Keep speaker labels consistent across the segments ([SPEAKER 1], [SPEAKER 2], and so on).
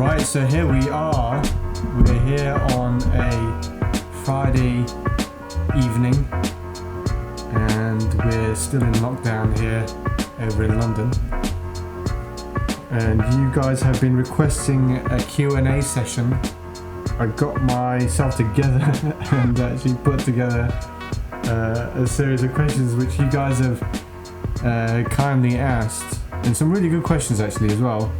[SPEAKER 1] Right, so here we are. We're here on a Friday evening, and we're still in lockdown here over in London. And you guys have been requesting a Q&A session. I got myself together and actually put together a series of questions which you guys have kindly asked, and some really good questions actually as well.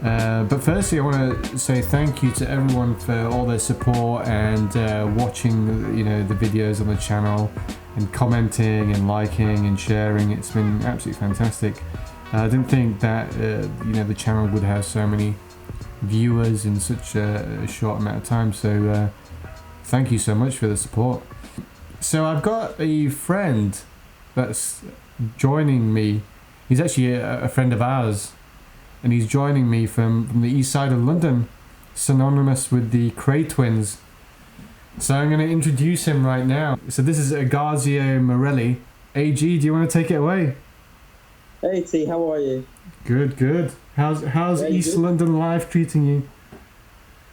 [SPEAKER 1] But firstly, I want to say thank you to everyone for all their support and watching, the videos on the channel and commenting and liking and sharing. It's been absolutely fantastic. I didn't think that the channel would have so many viewers in such a short amount of time. So thank you so much for the support. So I've got a friend that's joining me. He's actually a friend of ours. And he's joining me from the east side of London, synonymous with the Cray twins. So I'm going to introduce him right now. So this is Agazio Morelli. AG, do you want to take it away?
[SPEAKER 2] Hey T, how are you?
[SPEAKER 1] Good. How's East London life treating you?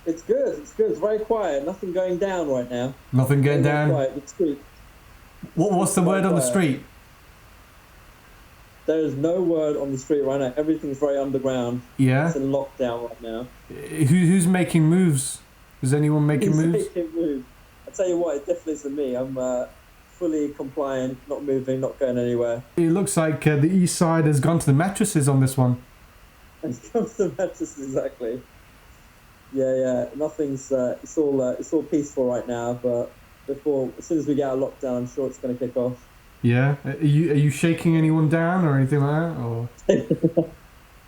[SPEAKER 2] It's good. It's very quiet. Nothing going down right now.
[SPEAKER 1] Nothing going down?
[SPEAKER 2] Quiet. The street.
[SPEAKER 1] What's the word on the street?
[SPEAKER 2] There is no word on the street right now. Everything's very underground.
[SPEAKER 1] Yeah?
[SPEAKER 2] It's in lockdown right now.
[SPEAKER 1] Who's making moves? Is anyone making moves?
[SPEAKER 2] Making moves. I tell you what, it definitely isn't me. I'm fully compliant, not moving, not going anywhere.
[SPEAKER 1] It looks like the east side has gone to the mattresses on this one.
[SPEAKER 2] It's gone to the mattresses, exactly. Yeah. Nothing's. It's all peaceful right now. But as soon as we get out of lockdown, I'm sure it's going to kick off. Yeah,
[SPEAKER 1] are you shaking anyone down or anything like that? Or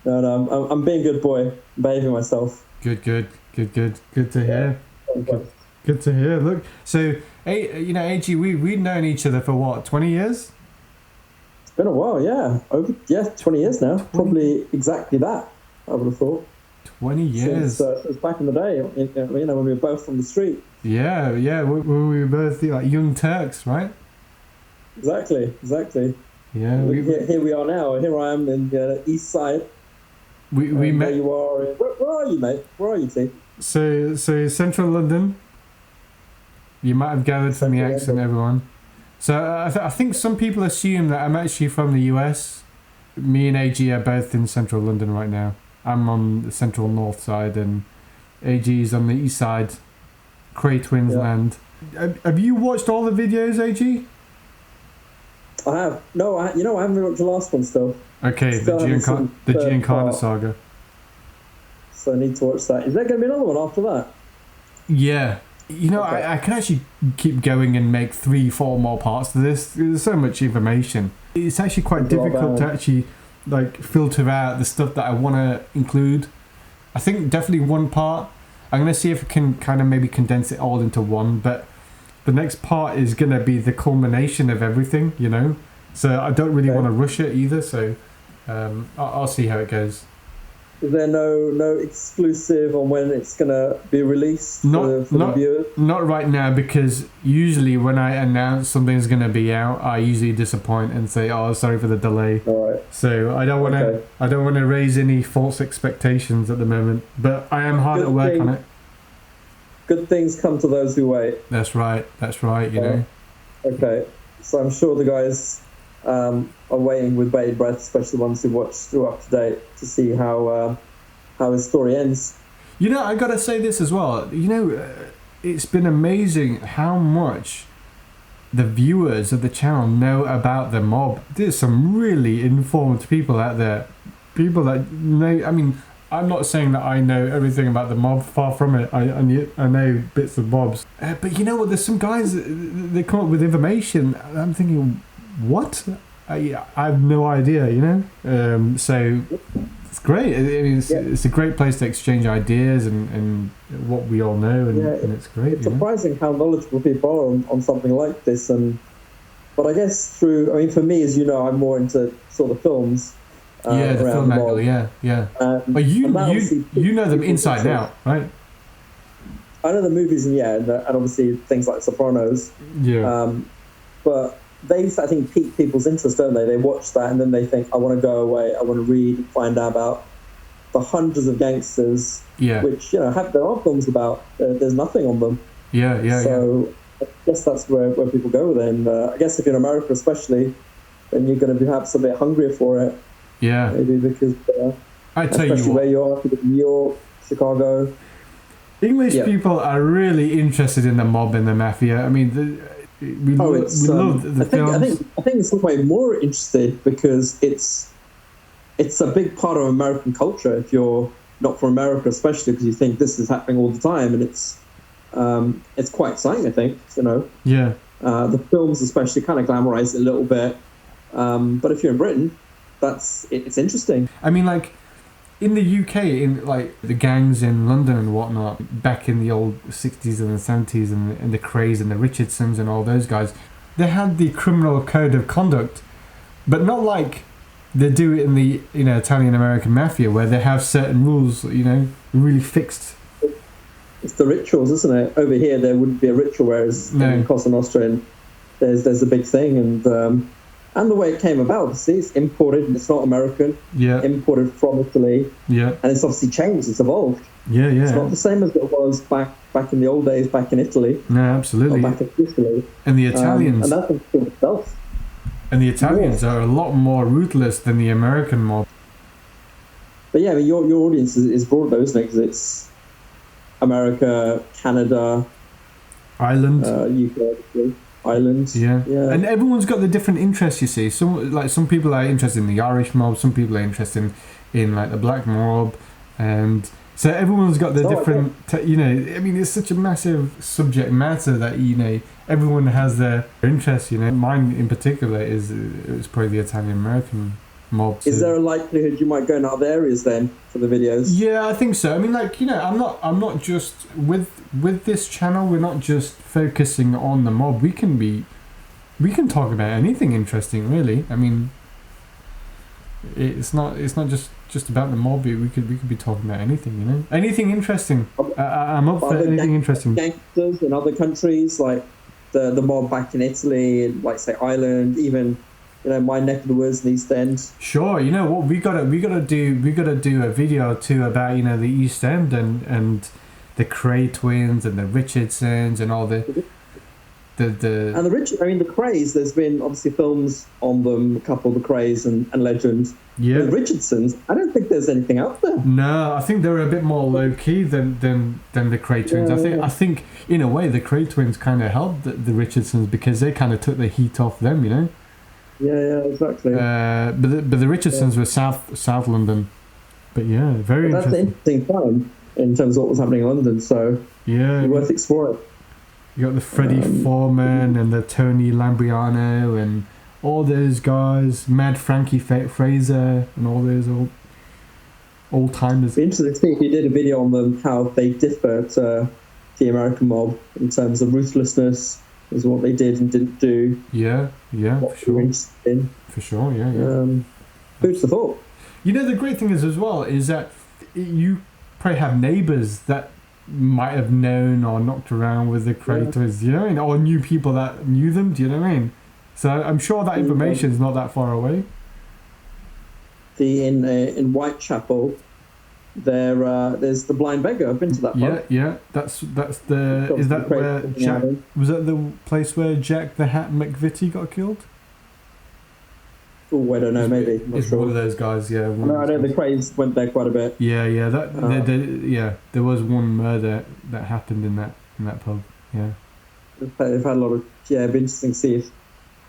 [SPEAKER 2] no, I'm being a good boy, behaving myself.
[SPEAKER 1] Good to hear. Good to hear. Look, so AG, we've known each other for what, 20 years?
[SPEAKER 2] It's been a while, yeah. 20 years now. Probably exactly that, I would have thought.
[SPEAKER 1] 20 years.
[SPEAKER 2] Since back in the day, when we were both on the street.
[SPEAKER 1] Yeah. When we were both like young Turks, right?
[SPEAKER 2] Exactly.
[SPEAKER 1] Yeah.
[SPEAKER 2] Here we are now. Here I am in the east side.
[SPEAKER 1] We met.
[SPEAKER 2] You are. Where are you, mate? Where are you, T?
[SPEAKER 1] So central London. You might have gathered from the accent, everyone. So I think some people assume that I'm actually from the US. Me and AG are both in central London right now. I'm on the central north side, and AG is on the east side. Cray twins land. Have you watched all the videos, AG?
[SPEAKER 2] I have. No, I haven't watched the last one still.
[SPEAKER 1] Okay, the Giancarlo saga.
[SPEAKER 2] So I need to watch that. Is there going to be another one after that?
[SPEAKER 1] Yeah. Okay. I can actually keep going and make 3-4 more parts to this. There's so much information. It's actually quite difficult to actually filter out the stuff that I want to include. I think definitely one part. I'm going to see if I can kind of maybe condense it all into one, but the next part is going to be the culmination of everything, So I don't really want to rush it either, so I'll see how it goes.
[SPEAKER 2] Is there no exclusive on when it's going to be released for the viewers? Not
[SPEAKER 1] right now, because usually when I announce something's going to be out, I usually disappoint and say, "Oh, sorry for the delay."
[SPEAKER 2] All right.
[SPEAKER 1] So I don't want to raise any false expectations at the moment, but I am hard at work on it.
[SPEAKER 2] Good things come to those who wait.
[SPEAKER 1] That's right.
[SPEAKER 2] Okay, so I'm sure the guys are waiting with bated breath, especially ones who watch through up to date, to see how his story ends.
[SPEAKER 1] I gotta say this as well. It's been amazing how much the viewers of the channel know about the mob. There's some really informed people out there. People that know. I mean, I'm not saying that I know everything about the mob. Far from it. I know bits and bobs. But you know what? There's some guys, they come up with information. I'm thinking, what? I have no idea, So it's great. It's a great place to exchange ideas and what we all know, and it's great.
[SPEAKER 2] It's surprising how knowledgeable people are on something like this. But I guess for me, as you know, I'm more into sort of films.
[SPEAKER 1] The film angle, yeah. But you know them inside out, right?
[SPEAKER 2] I know the movies and obviously things like Sopranos.
[SPEAKER 1] Yeah.
[SPEAKER 2] But they, I think, pique people's interest, don't they? They watch that and then they think, I want to go away, I want to read and find out about the hundreds of gangsters, which there are films about. There's nothing on them. So I guess that's where people go with it. And I guess if you're in America, especially, then you're going to be perhaps a bit hungrier for it.
[SPEAKER 1] Yeah.
[SPEAKER 2] Maybe because
[SPEAKER 1] I tell you
[SPEAKER 2] especially
[SPEAKER 1] what,
[SPEAKER 2] where you are, New York, Chicago.
[SPEAKER 1] English people are really interested in the mob and the mafia. I mean, we love the films.
[SPEAKER 2] I think it's way more interested because it's a big part of American culture. If you're not from America, especially because you think this is happening all the time, and it's quite exciting. I think
[SPEAKER 1] Yeah.
[SPEAKER 2] The films especially kind of glamorize it a little bit, but if you're in Britain, it's interesting.
[SPEAKER 1] I mean, like in the UK, in like the gangs in London and whatnot, back in the old 60s and the 70s, and the Krays and the Richardsons and all those guys, they had the criminal code of conduct, but not like they do it in the Italian American mafia, where they have certain rules, really fixed.
[SPEAKER 2] It's the rituals, isn't it? Over here, there wouldn't be a ritual, whereas in Cosa Nostra, there's a big thing, and the way it came about, see, it's imported, it's not American.
[SPEAKER 1] Yeah.
[SPEAKER 2] Imported from Italy.
[SPEAKER 1] Yeah.
[SPEAKER 2] And it's obviously changed, it's evolved.
[SPEAKER 1] Yeah.
[SPEAKER 2] It's not the same as it was back in the old days, back in Italy.
[SPEAKER 1] No, absolutely.
[SPEAKER 2] Or back in Italy.
[SPEAKER 1] And the Italians.
[SPEAKER 2] And that's in itself.
[SPEAKER 1] And the Italians are a lot more ruthless than the American mob.
[SPEAKER 2] But yeah, I mean, your audience is broad though, isn't it? Because it's America, Canada,
[SPEAKER 1] Ireland,
[SPEAKER 2] UK, obviously. Ireland.
[SPEAKER 1] Yeah. And everyone's got the different interests, you see. Some people are interested in the Irish mob, some people are interested in like the black mob, and so everyone's got the different I mean, it's such a massive subject matter that everyone has their interests. Mine in particular it's probably the Italian American mob.
[SPEAKER 2] Is there a likelihood you might go in other areas then for the videos?
[SPEAKER 1] Yeah, I think so. I mean, like, I'm not just with this channel, we're not just focusing on the mob. We can talk about anything interesting, really. I mean, it's not just about the mob. We could be talking about anything, anything interesting. I'm up for anything interesting.
[SPEAKER 2] Gangsters in other countries, like the mob back in Italy, like say Ireland, even my neck of the woods, the East End.
[SPEAKER 1] Sure, you know what, we gotta do a video or two about the East End and the Kray twins and the Richardsons and all the and the Krays. There's been obviously films on them, a couple of the Krays and Legend. Yeah. The Richardsons, I don't think there's anything out there. No, I think they're a bit more low key than the Kray twins. I think in a way the Kray twins kind of helped the Richardsons because they kind of took the heat off them,
[SPEAKER 2] Yeah, exactly.
[SPEAKER 1] But the Richardsons were South London. But yeah, very interesting.
[SPEAKER 2] That's an interesting time in terms of what was happening in London. So
[SPEAKER 1] yeah,
[SPEAKER 2] it's worth exploring.
[SPEAKER 1] You got the Freddie Foreman and the Tony Lambriano and all those guys, Mad Frankie Fraser and all those old timers.
[SPEAKER 2] It'd be interesting to see if you did a video on them, how they differ to the American mob in terms of ruthlessness, is what they did and didn't do.
[SPEAKER 1] Yeah,
[SPEAKER 2] what
[SPEAKER 1] for sure. For sure, yeah.
[SPEAKER 2] Who's the thought?
[SPEAKER 1] The great thing is as well is that you probably have neighbours that might have known or knocked around with the creators, or knew people that knew them. Do you know what I mean? So I'm sure that information is not that far away.
[SPEAKER 2] In Whitechapel, there's the Blind Beggar. I've been to that pub.
[SPEAKER 1] Yeah. That's the. Is that where Jack? Was that the place where Jack the Hat McVitie got killed?
[SPEAKER 2] Oh, I don't know. Maybe.
[SPEAKER 1] It's one of those guys. Yeah.
[SPEAKER 2] I know the Krays went there quite a bit.
[SPEAKER 1] Yeah. There was one murder that happened in that pub. Yeah.
[SPEAKER 2] They've had a lot of. Yeah, it'd be interesting to see if.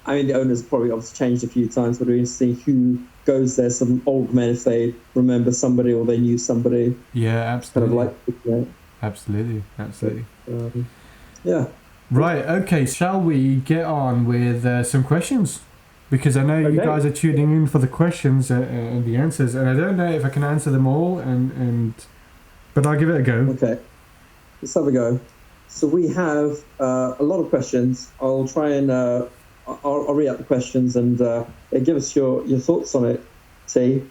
[SPEAKER 2] I mean, the owners probably obviously changed a few times, but it'd be interesting who goes there. Some old men, if they remember somebody or they knew somebody.
[SPEAKER 1] Yeah, absolutely.
[SPEAKER 2] Kind of like.
[SPEAKER 1] Absolutely.
[SPEAKER 2] Yeah.
[SPEAKER 1] Right. Okay. Shall we get on with some questions? Because I know you guys are tuning in for the questions and the answers, and I don't know if I can answer them all, but I'll give it a go.
[SPEAKER 2] Okay, let's have a go. So we have a lot of questions. I'll try and I'll read out the questions and give us your thoughts on it, T.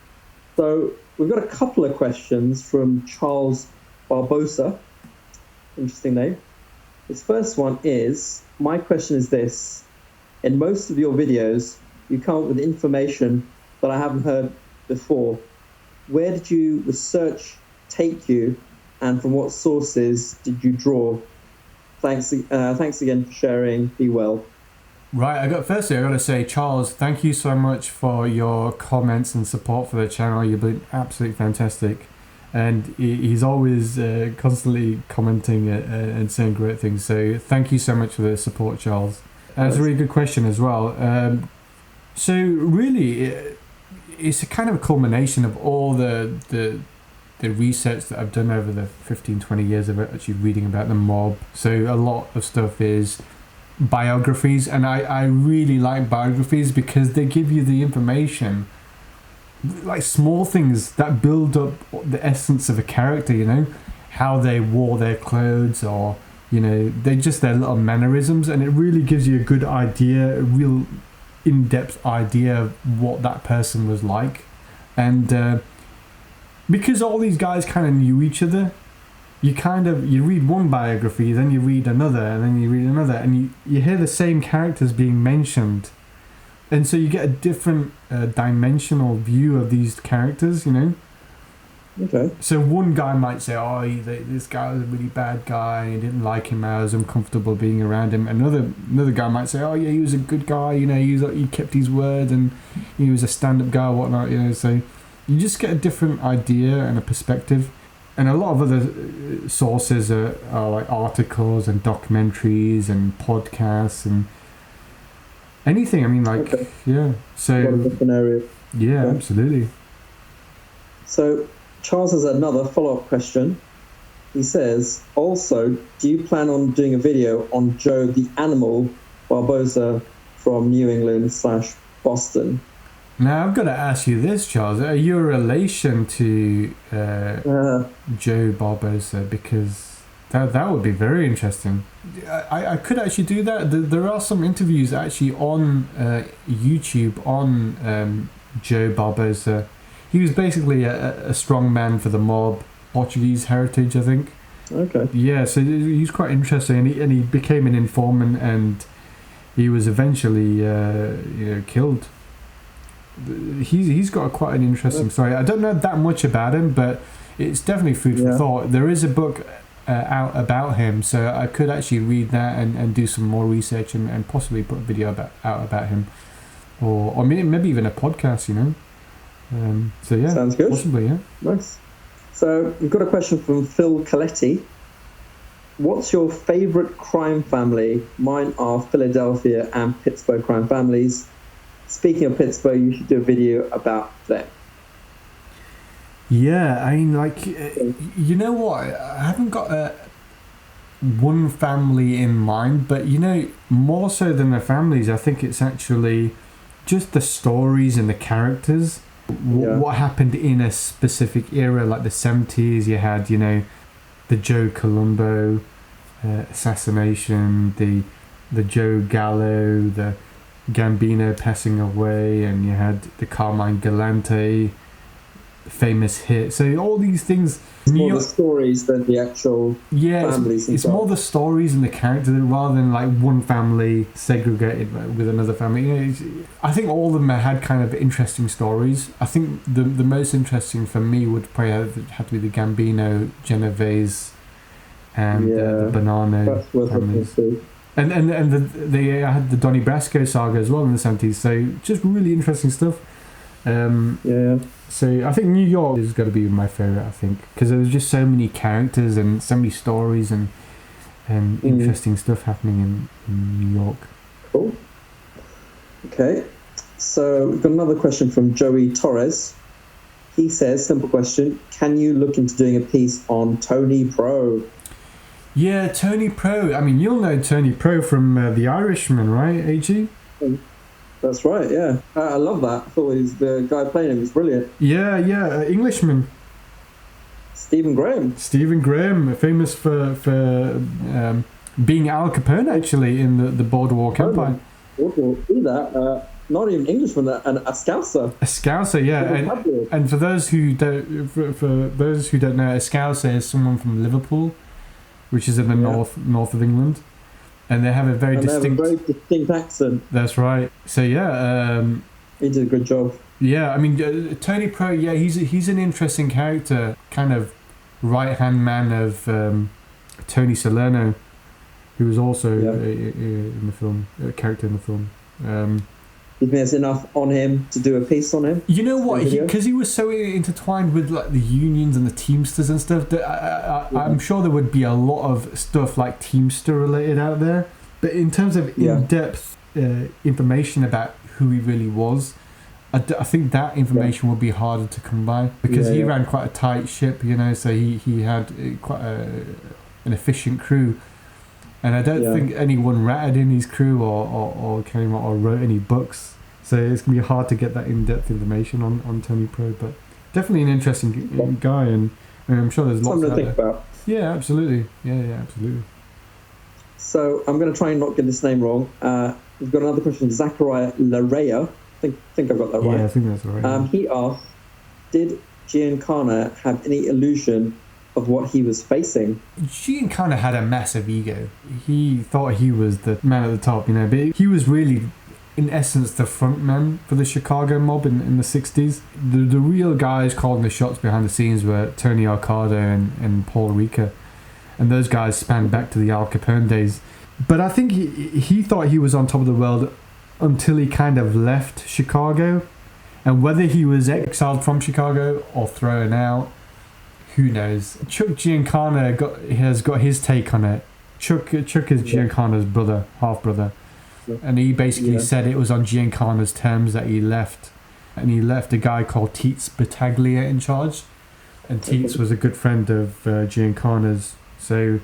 [SPEAKER 2] So we've got a couple of questions from Charles Barbosa. Interesting name. His first one is, my question is this. In most of your videos, you come up with information that I haven't heard before. where did your research take you, and from what sources did you draw? Thanks again for sharing. Be well.
[SPEAKER 1] Right, firstly I got to say, Charles, thank you so much for your comments and support for the channel. You've been absolutely fantastic, and he's always constantly commenting and saying great things. So thank you so much for the support, Charles. That's a really good question as well. So really, it's a kind of a culmination of all the research that I've done over the 15-20 years of actually reading about the mob. So a lot of stuff is biographies, and I really like biographies because they give you the information, like small things that build up the essence of a character, you know, how they wore their clothes, or you know, they just their little mannerisms, and it really gives you a good idea, a real in-depth idea of what that person was like. And because all these guys kind of knew each other, you read one biography, then you read another, and then you read another, and you hear the same characters being mentioned, and so you get a different dimensional view of these characters, you know.
[SPEAKER 2] Okay.
[SPEAKER 1] So one guy might say, oh, this guy was a really bad guy, I didn't like him, I was uncomfortable being around him. Another guy might say, oh yeah, he was a good guy, you know, he kept his word, and he was a stand-up guy or whatnot, you know. So you just get a different idea and a perspective. And a lot of other sources are like articles and documentaries and podcasts and anything. I mean, like, okay. Yeah. So,
[SPEAKER 2] a lot of different areas.
[SPEAKER 1] Yeah, okay. Absolutely.
[SPEAKER 2] So, Charles has another follow-up question. He says, also, do you plan on doing a video on Joe the Animal Barbosa from New England/Boston?
[SPEAKER 1] Now, I've got to ask you this, Charles. Are you a relation to Joe Barbosa? Because that would be very interesting. I could actually do that. There are some interviews actually on YouTube on Joe Barbosa. He was basically a strong man for the mob, Portuguese heritage, I think.
[SPEAKER 2] Okay.
[SPEAKER 1] Yeah, so he's quite interesting, and he became an informant, and he was eventually killed. He's got quite an interesting story. I don't know that much about him, but it's definitely food for thought. There is a book out about him, so I could actually read that and do some more research and possibly put a video out about him, or maybe even a podcast, you know. So yeah,
[SPEAKER 2] sounds good.
[SPEAKER 1] Possibly, yeah.
[SPEAKER 2] Nice. So we've got a question from Phil Coletti. What's your favourite crime family? Mine are Philadelphia and Pittsburgh crime families. Speaking of Pittsburgh, you should do a video about them.
[SPEAKER 1] Yeah, I mean, like, you know what? I haven't got one family in mind, but, you know, more so than the families, I think it's actually just the stories and the characters. What happened in a specific era, like the 70s, you had, you know, the Joe Colombo assassination, the Joe Gallo, the Gambino passing away, and you had the Carmine Galante famous hit. So all these things,
[SPEAKER 2] it's more the stories than the actual families.
[SPEAKER 1] It's more the stories and the characters rather than like one family segregated with another family. You know, I think all of them had kind of interesting stories. I think the most interesting for me would probably have to be the Gambino, Genovese, and the Bonanno families. And they had the Donnie Brasco saga as well in the 70s, so just really interesting stuff. So I think New York is got to be my favourite, I think, because there was just so many characters and so many stories and interesting stuff happening in New York.
[SPEAKER 2] Cool. Okay, so we've got another question from Joey Torres. He says, simple question, can you look into doing a piece on Tony Pro?
[SPEAKER 1] Yeah, Tony Pro. I mean, you'll know Tony Pro from The Irishman, right, AG?
[SPEAKER 2] That's right, yeah. I love that. I thought the guy playing him was brilliant.
[SPEAKER 1] Yeah, Englishman.
[SPEAKER 2] Stephen Graham,
[SPEAKER 1] famous for being Al Capone, actually, in the Boardwalk Empire.
[SPEAKER 2] Boardwalk, see that. Not even Englishman, a Scouser.
[SPEAKER 1] A Scouser, yeah. And for those who don't know, a Scouser is someone from Liverpool, which is in the north of England, and they have a very distinct
[SPEAKER 2] accent.
[SPEAKER 1] That's right. So
[SPEAKER 2] He did a good job.
[SPEAKER 1] Yeah, I mean, Tony Pro, yeah, he's an interesting character, kind of right-hand man of Tony Salerno, who was also in the film, a character in the film.
[SPEAKER 2] You think there's enough on him to do a piece on him?
[SPEAKER 1] You know what? Because he was so intertwined with like the unions and the Teamsters and stuff, that I'm sure there would be a lot of stuff like Teamster related out there. But in terms of in-depth information about who he really was, I think that information would be harder to come by, because he ran quite a tight ship, you know, so he had quite an efficient crew. And I don't think anyone ratted in his crew or came out or wrote any books. So it's going to be hard to get that in-depth information on Tony Pro. But definitely an interesting guy, and I'm sure there's lots
[SPEAKER 2] to think about.
[SPEAKER 1] Yeah, absolutely. Yeah, absolutely.
[SPEAKER 2] So I'm going to try and not get this name wrong. We've got another question from Zachariah Larea. I think I've got that right.
[SPEAKER 1] Yeah, I think that's right.
[SPEAKER 2] He asked, did Giancana have any illusion of what he was facing?
[SPEAKER 1] Giancana had a massive ego. He thought he was the man at the top, you know, but he was really, in essence, the front man for the Chicago mob in the 60s. The real guys calling the shots behind the scenes were Tony Arcado and Paul Ricca, and those guys spanned back to the Al Capone days. But I think he thought he was on top of the world until he kind of left Chicago, and whether he was exiled from Chicago or thrown out, who knows. Chuck Giancana has got his take on it. Chuck is Giancana's brother, half brother, and he basically said it was on Giancana's terms that he left, and he left a guy called Tietz Battaglia in charge, and Tietz was a good friend of Giancana's, so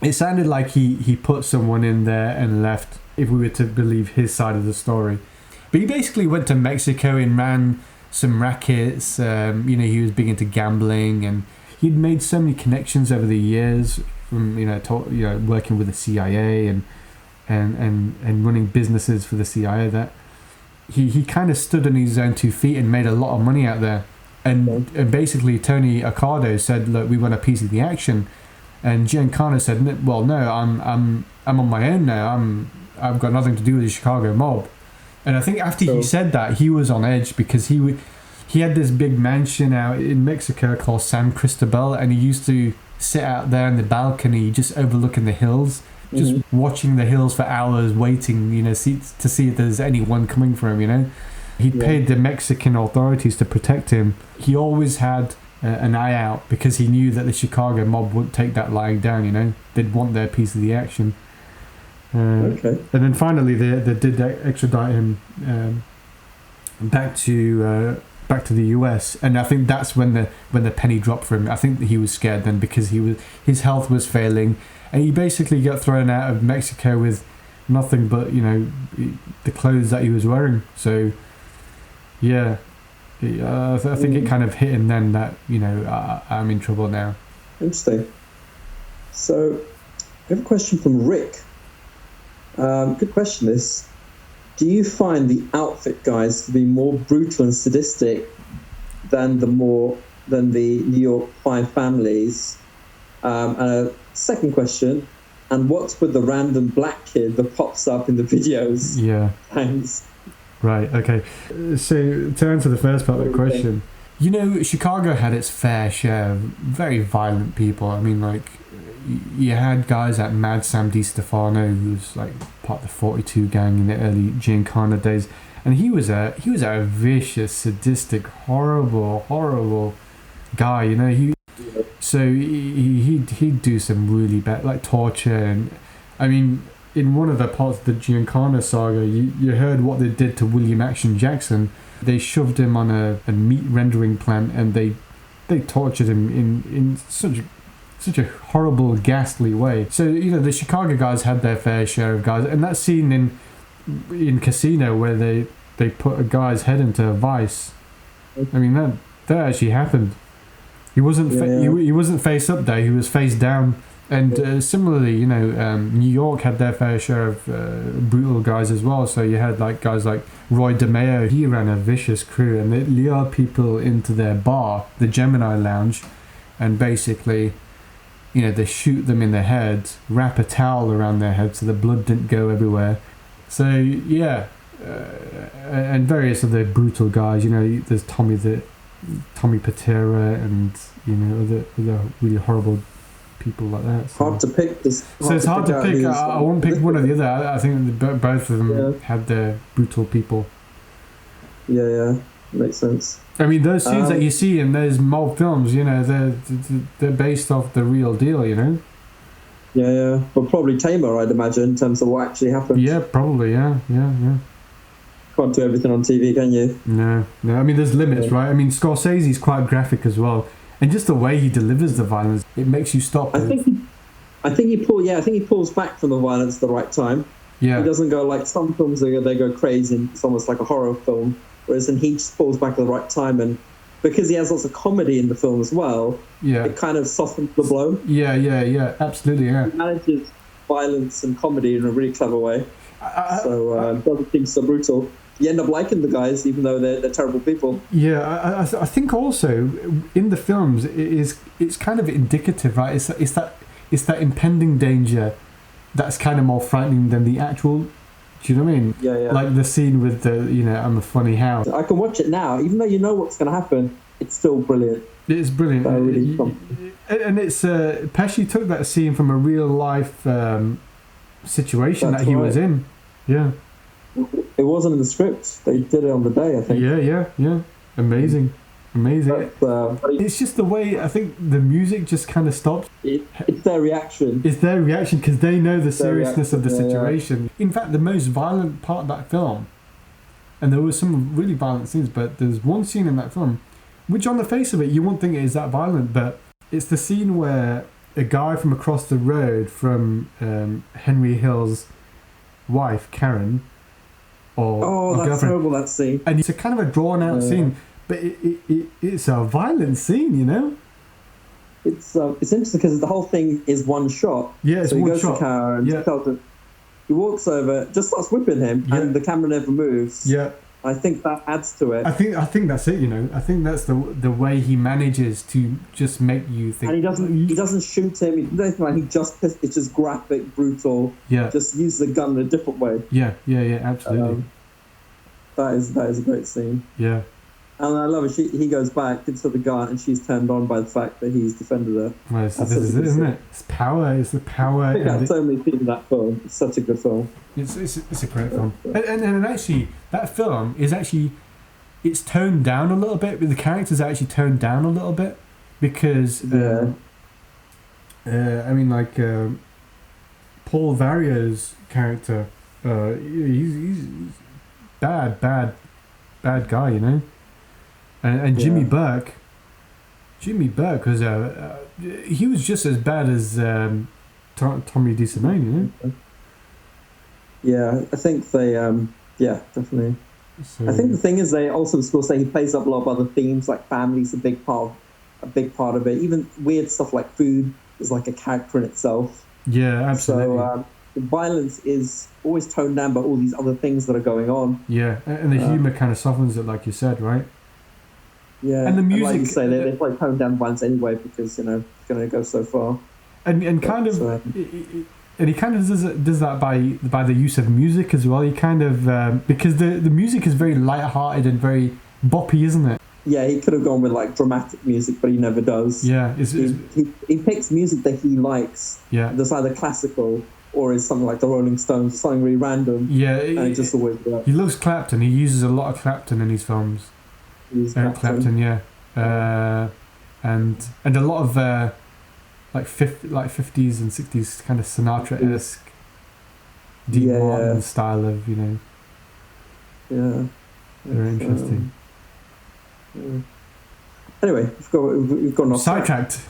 [SPEAKER 1] it sounded like he put someone in there and left, if we were to believe his side of the story. But he basically went to Mexico and ran some rackets. He was big into gambling, and he'd made so many connections over the years from working with the CIA and running businesses for the CIA, that he kind of stood on his own 2 feet and made a lot of money out there. And basically Tony Accardo said, look, we want a piece of the action, and Giancana said, well, no, I'm on my own now. I've got nothing to do with the Chicago mob. And I think after he said that, he was on edge, because he had this big mansion out in Mexico called San Cristobal, and he used to sit out there on the balcony just overlooking the hills, just watching the hills for hours, waiting, to see if there's anyone coming for him, He'd paid the Mexican authorities to protect him. He always had an eye out, because he knew that the Chicago mob wouldn't take that lying down, They'd want their piece of the action. And then finally they did extradite him back to the US, and I think that's when the penny dropped for him. I think that he was scared then, because his health was failing, and he basically got thrown out of Mexico with nothing but the clothes that he was wearing. So I think it kind of hit him then that I'm in trouble now.
[SPEAKER 2] Interesting. So we have a question from Rick. Good question, this. Do you find the outfit guys to be more brutal and sadistic than the New York Five families? And a second question, and what's with the random black kid that pops up in the videos? Yeah. Thanks.
[SPEAKER 1] Right, okay. So to answer the first part of the question, Chicago had its fair share of very violent people. I mean, like, you had guys like Mad Sam DiStefano, who was like part of the 42 gang in the early Giancana days, and he was a vicious, sadistic, horrible guy. He'd do some really bad, like, torture. And I mean, in one of the parts of the Giancana saga, you heard what they did to William Action Jackson. They shoved him on a meat rendering plant, and they tortured him in such a horrible, ghastly way. So the Chicago guys had their fair share of guys, and that scene in Casino where they put a guy's head into a vice. I mean, that actually happened. He wasn't he wasn't face up there; he was face down. And similarly, New York had their fair share of brutal guys as well. So you had guys like Roy DeMeo. He ran a vicious crew, and they lured people into their bar, the Gemini Lounge, and basically, they shoot them in the head, wrap a towel around their head so the blood didn't go everywhere. So yeah, and various other brutal guys. You know, there's Tommy Patera, and you know other really horrible people like that. So.
[SPEAKER 2] Hard to pick.
[SPEAKER 1] So it's hard to pick. I won't pick one or the other. I think both of them had their brutal people.
[SPEAKER 2] Yeah, makes sense.
[SPEAKER 1] I mean, those scenes that you see in those mob films, you know, they're based off the real deal, you know.
[SPEAKER 2] Yeah, but probably tamer, I'd imagine, in terms of what actually happened.
[SPEAKER 1] Yeah, probably. Yeah.
[SPEAKER 2] Can't do everything on TV, can you?
[SPEAKER 1] No. I mean, there's limits, right? I mean, Scorsese's quite graphic as well, and just the way he delivers the violence, it makes you stop.
[SPEAKER 2] I think he pulls back from the violence at the right time.
[SPEAKER 1] Yeah.
[SPEAKER 2] He doesn't go like some films. They go crazy, and it's almost like a horror film. Whereas then he just pulls back at the right time, and because he has lots of comedy in the film as well, it kind of softens the blow.
[SPEAKER 1] Yeah, absolutely, yeah.
[SPEAKER 2] He manages violence and comedy in a really clever way. It doesn't seem so brutal. You end up liking the guys, even though they're terrible people.
[SPEAKER 1] Yeah, I think also in the films it's kind of indicative, right? It's that impending danger that's kind of more frightening than the actual. Do you know what I mean?
[SPEAKER 2] Yeah.
[SPEAKER 1] Like the scene with I'm a funny house.
[SPEAKER 2] I can watch it now, even though you know what's going to happen. It's still brilliant.
[SPEAKER 1] It's brilliant. And it's Pesci took that scene from a real life situation that he was in. Yeah.
[SPEAKER 2] It wasn't in the script. They did it on the day, I think.
[SPEAKER 1] Yeah. Amazing. It's just the way, I think the music just kind of stops.
[SPEAKER 2] It's their reaction.
[SPEAKER 1] It's their reaction because they know the seriousness of the situation. In fact, the most violent part of that film, and there were some really violent scenes, but there's one scene in that film, which on the face of it, you won't think it is that violent, but it's the scene where a guy from across the road from Henry Hill's wife, Karen,
[SPEAKER 2] that's
[SPEAKER 1] girlfriend.
[SPEAKER 2] terrible, that scene.
[SPEAKER 1] And it's a kind of a drawn out scene, but it's a violent scene, you know.
[SPEAKER 2] It's interesting because the whole thing is one shot.
[SPEAKER 1] Yeah, it's
[SPEAKER 2] so
[SPEAKER 1] one
[SPEAKER 2] shot.
[SPEAKER 1] shot.
[SPEAKER 2] To Karen, he walks over, just starts whipping him, and the camera never moves.
[SPEAKER 1] Yeah.
[SPEAKER 2] I think that adds to it.
[SPEAKER 1] I think that's it. You know, I think that's the way he manages to just make you think.
[SPEAKER 2] And he doesn't shoot him. He doesn't do anything like. It's just graphic, brutal.
[SPEAKER 1] Yeah.
[SPEAKER 2] Just use the gun in a different way.
[SPEAKER 1] Yeah, absolutely.
[SPEAKER 2] That is a great scene.
[SPEAKER 1] Yeah.
[SPEAKER 2] And I love it. He goes back into the gun, and she's turned on by the fact that he's defended her.
[SPEAKER 1] Well, this is it, isn't it? It's power. It's the power.
[SPEAKER 2] I think that's so many people in that film. It's such a good film.
[SPEAKER 1] It's a great film. And actually, that film is it's toned down a little bit. The characters are actually toned down a little bit because I mean, like Paul Vario's character, he's bad guy, you know. And Jimmy Burke was he was just as bad as Tommy DeSimone, you know.
[SPEAKER 2] Yeah, I think they definitely. So, I think the thing is they also say he plays up a lot of other themes, like family's a big part of it. Even weird stuff like food is like a character in itself.
[SPEAKER 1] Yeah, absolutely.
[SPEAKER 2] So the violence is always toned down by all these other things that are going on.
[SPEAKER 1] Yeah, and the humour kind of softens it, like you said, right?
[SPEAKER 2] Yeah,
[SPEAKER 1] and the music.
[SPEAKER 2] Like you say, they play toned down violence anyway because it's going to go so far.
[SPEAKER 1] And he kind of does that by the use of music as well. He kind of because the music is very light-hearted and very boppy, isn't it?
[SPEAKER 2] Yeah, he could have gone with like dramatic music, but he never does.
[SPEAKER 1] Yeah,
[SPEAKER 2] he picks music that he likes.
[SPEAKER 1] Yeah,
[SPEAKER 2] that's either classical or is something like the Rolling Stones, something really random.
[SPEAKER 1] Yeah,
[SPEAKER 2] and it just always works.
[SPEAKER 1] He loves Clapton. He uses a lot of Clapton in his films. Eric Clapton, yeah, and a lot of like 50s and 60s kind of Sinatra-esque Dean Martin style of, you know.
[SPEAKER 2] Yeah,
[SPEAKER 1] very interesting.
[SPEAKER 2] Anyway, we've gone off
[SPEAKER 1] sidetracked.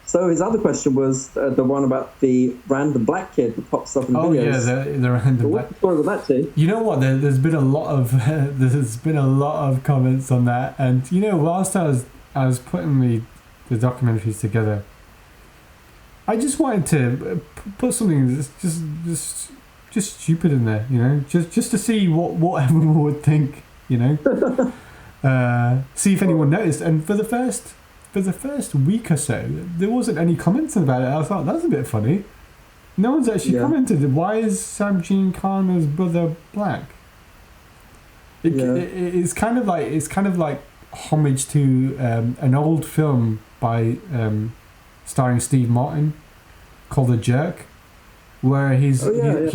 [SPEAKER 2] So his other question was the one about the random black kid that pops up in videos.
[SPEAKER 1] Oh yeah, the random black.
[SPEAKER 2] What's the that too?
[SPEAKER 1] You know what? There's been a lot of comments on that, and you know, whilst I was putting the documentaries together, I just wanted to put something that's just stupid in there, you know, just to see what everyone would think, you know, see if anyone noticed, and for the first week or so, there wasn't any comments about it. I thought, that's a bit funny. No one's actually commented. Why is Sam Giancana's brother black? It's kind of like homage to an old film by starring Steve Martin called The Jerk, where it's the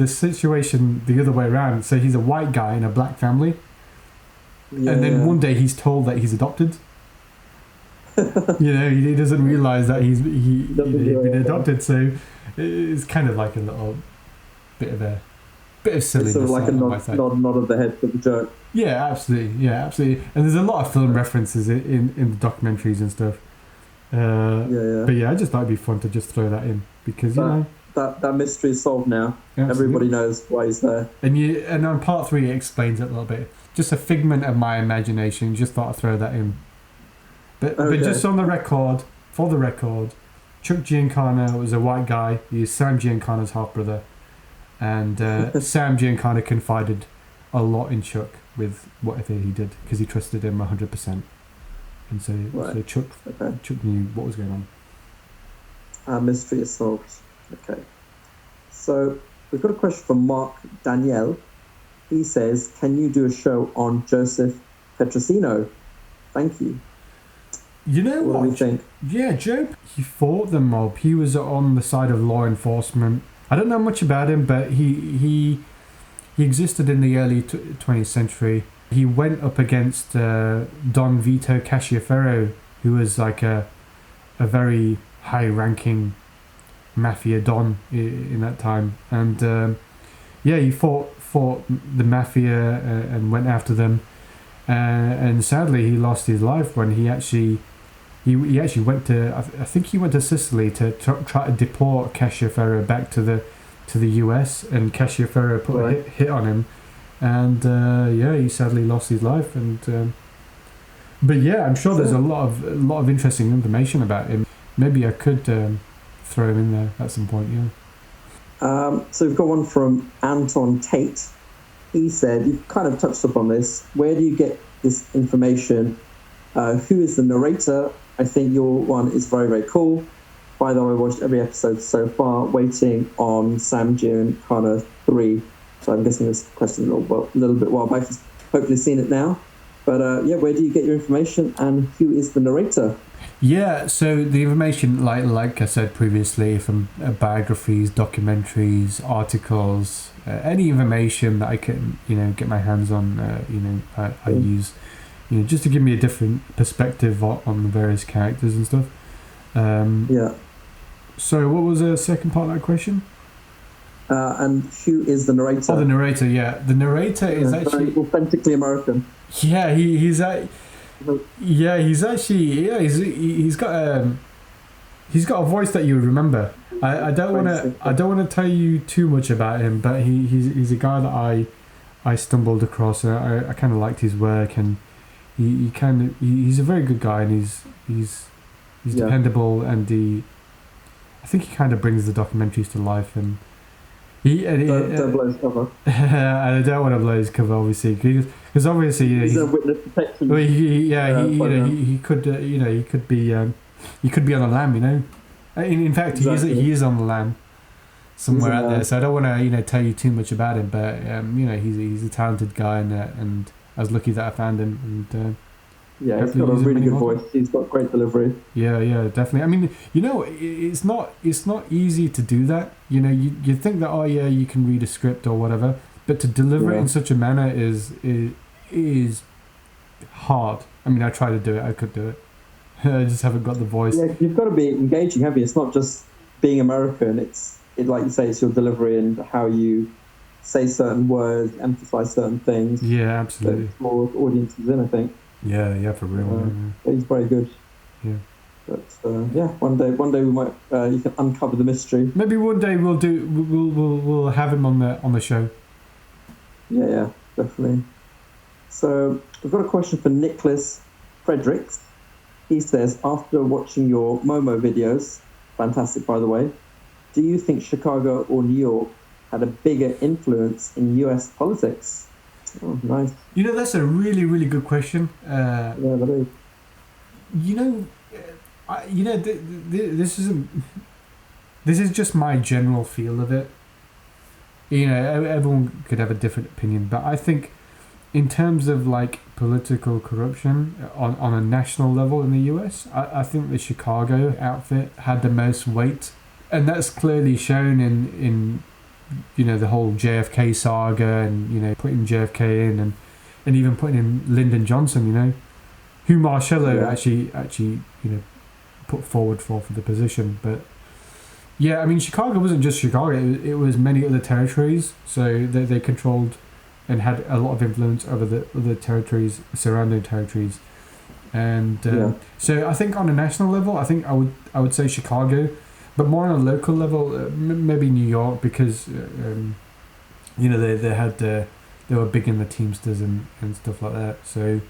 [SPEAKER 1] situation the other way around. So he's a white guy in a black family, and then one day he's told that he's adopted. He doesn't realize that he's been adopted. So it's kind of like a little bit of silliness.
[SPEAKER 2] Sort of like a nod of the head for The Jerk.
[SPEAKER 1] Yeah, absolutely. And there's a lot of film references in the documentaries and stuff. But I just thought it'd be fun to just throw that in because
[SPEAKER 2] that mystery is solved now. Absolutely. Everybody knows why he's there.
[SPEAKER 1] And on part 3 it explains it a little bit. Just a figment of my imagination. Just thought I'd throw that in. But just for the record, Chuck Giancana was a white guy. He's Sam Giancana's half brother, and Sam Giancana confided a lot in Chuck with whatever he did because he trusted him 100%. And so Chuck knew what was going on.
[SPEAKER 2] Our mystery is solved. Okay. So we've got a question from Mark Danielle. He says, can you do a show on Joseph Petrosino? Thank you.
[SPEAKER 1] You know what?
[SPEAKER 2] What do you think?
[SPEAKER 1] Yeah, Joe, he fought the mob. He was on the side of law enforcement. I don't know much about him, but he existed in the early 20th century. He went up against Don Vito Casciaferro, who was like a very high-ranking mafia don in that time. And he fought the mafia and went after them. And sadly, he lost his life when he actually went to, I think he went to Sicily to try to deport Casciaferro back to the US, and Casciaferro put a hit on him, and he sadly lost his life. And but I'm sure there's a lot of interesting information about him. Maybe I could throw him in there at some point.
[SPEAKER 2] So we've got one from Anton Tate. He said, you've kind of touched upon this. Where do you get this information? Who is the narrator? I think your one is very, very cool. By the way, I watched every episode so far, waiting on Sam Giancana 3. So I'm guessing this question a little bit while back. Hopefully seen it now. But where do you get your information, and who is the narrator?
[SPEAKER 1] Yeah, so the information, like I said previously, from biographies, documentaries, articles, any information that I can, get my hands on, I use, just to give me a different perspective on the various characters and stuff. So what was the second part of that question?
[SPEAKER 2] And who is the narrator?
[SPEAKER 1] Oh, the narrator, yeah. The narrator is actually
[SPEAKER 2] authentically American.
[SPEAKER 1] Yeah, he's got a voice that you would remember. I don't want to tell you too much about him, but he's a guy that I stumbled across. I kind of liked his work, and he's a very good guy, and he's dependable, and I think he kind of brings the documentaries to life, and don't blow his cover. I don't want to blow his cover, obviously, because obviously
[SPEAKER 2] he's a witness protection.
[SPEAKER 1] Well, he could be on the lam, In fact, exactly. he is on the lam somewhere out there. So I don't want to tell you too much about him, but he's a talented guy, and I was lucky that I found him. And
[SPEAKER 2] he's got a really good voice. He's got great delivery.
[SPEAKER 1] Yeah, definitely. I mean, it's not easy to do that. You think that you can read a script or whatever, but to deliver it in such a manner is hard. I mean, I try to do it. I could do it. I just haven't got the voice.
[SPEAKER 2] Yeah, you've got to be engaging, haven't you? It's not just being American. It's like you say, it's your delivery and how you say certain words, emphasize certain things.
[SPEAKER 1] Yeah, absolutely.
[SPEAKER 2] More audiences in, I think.
[SPEAKER 1] Yeah, for real.
[SPEAKER 2] He's very good.
[SPEAKER 1] Yeah.
[SPEAKER 2] But one day we might you can uncover the mystery.
[SPEAKER 1] Maybe one day we'll have him on the show.
[SPEAKER 2] Yeah, definitely. So we've got a question for Nicholas Fredericks. He says, after watching your Momo videos, fantastic by the way, do you think Chicago or New York had a bigger influence in US politics? Oh, nice.
[SPEAKER 1] That's a really, really good question.
[SPEAKER 2] Yeah, that is.
[SPEAKER 1] This is just my general feel of it. everyone could have a different opinion, but I think in terms of like political corruption on a national level in the US, I think the Chicago outfit had the most weight, and that's clearly shown in the whole JFK saga, and putting JFK in, and even putting in Lyndon Johnson, who Marcello actually put forward for the position. But yeah, I mean, Chicago wasn't just Chicago, it was many other territories, so they controlled and had a lot of influence over the other territories, surrounding territories. And so I think on a national level, I think I would say Chicago, but more on a local level, maybe New York, because they were big in the Teamsters and stuff like that. So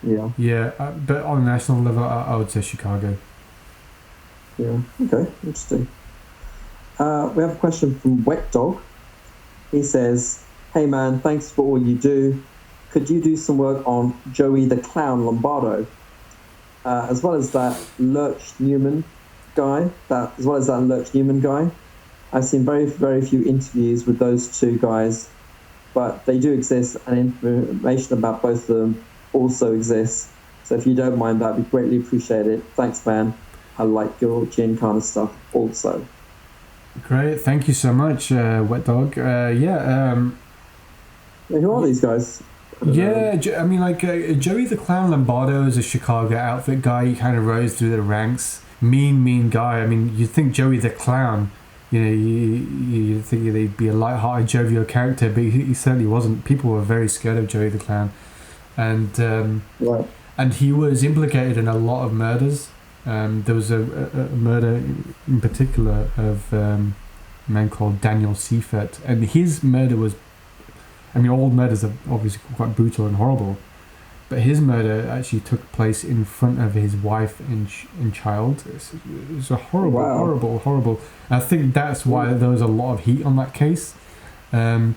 [SPEAKER 1] but on a national level, I would say Chicago.
[SPEAKER 2] Yeah. Okay. Interesting. We have a question from Wet Dog. He says, "Hey man, thanks for all you do. Could you do some work on Joey the Clown Lombardo, as well as that Lurch Newman guy? I've seen very, very few interviews with those two guys, but they do exist, and information about both of them also exists. So if you don't mind, that'd be greatly appreciated. Thanks, man. I like your gin kind of stuff also."
[SPEAKER 1] Great, thank you so much, Wet Dog.
[SPEAKER 2] Who are these guys?
[SPEAKER 1] Joey the Clown Lombardo is a Chicago outfit guy. He kind of rose through the ranks. Mean guy. I mean, you'd think Joey the Clown, you think he'd be a light-hearted, jovial character, but he certainly wasn't. People were very scared of Joey the Clown, and and he was implicated in a lot of murders. There was a murder in particular of a man called Daniel Seifert, and his murder was, all murders are obviously quite brutal and horrible, but his murder actually took place in front of his wife and child. It was a horrible. I think that's why there was a lot of heat on that case. And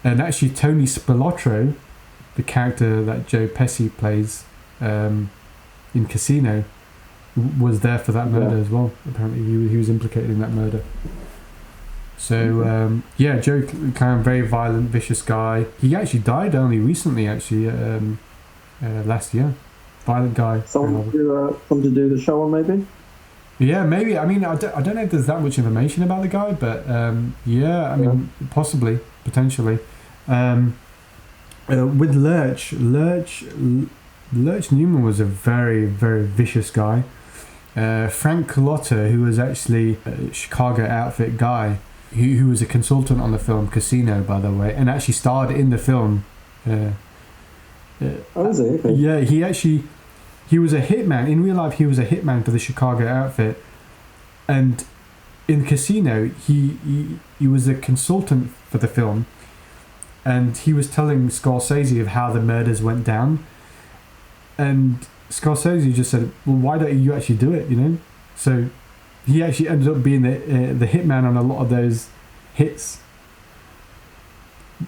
[SPEAKER 1] actually Tony Spilotro, the character that Joe Pesci plays in Casino, was there for that murder as well. Apparently he was implicated in that murder. So Joe Clown, very violent, vicious guy. He actually died only recently, last year. Violent guy.
[SPEAKER 2] Something to do the show on, maybe?
[SPEAKER 1] Yeah, maybe. I mean, I don't know if there's that much information about the guy, but possibly, potentially. With Lurch Newman was a very, very vicious guy. Frank Carlotta, who was actually a Chicago outfit guy, who was a consultant on the film Casino, by the way, and actually starred in the film.
[SPEAKER 2] Was he? Okay.
[SPEAKER 1] Yeah, he was a hitman. In real life, he was a hitman for the Chicago outfit, and in Casino, he was a consultant for the film, and he was telling Scorsese of how the murders went down, and Scorsese just said, "Well, why don't you actually do it?" So he actually ended up being the hitman on a lot of those hits,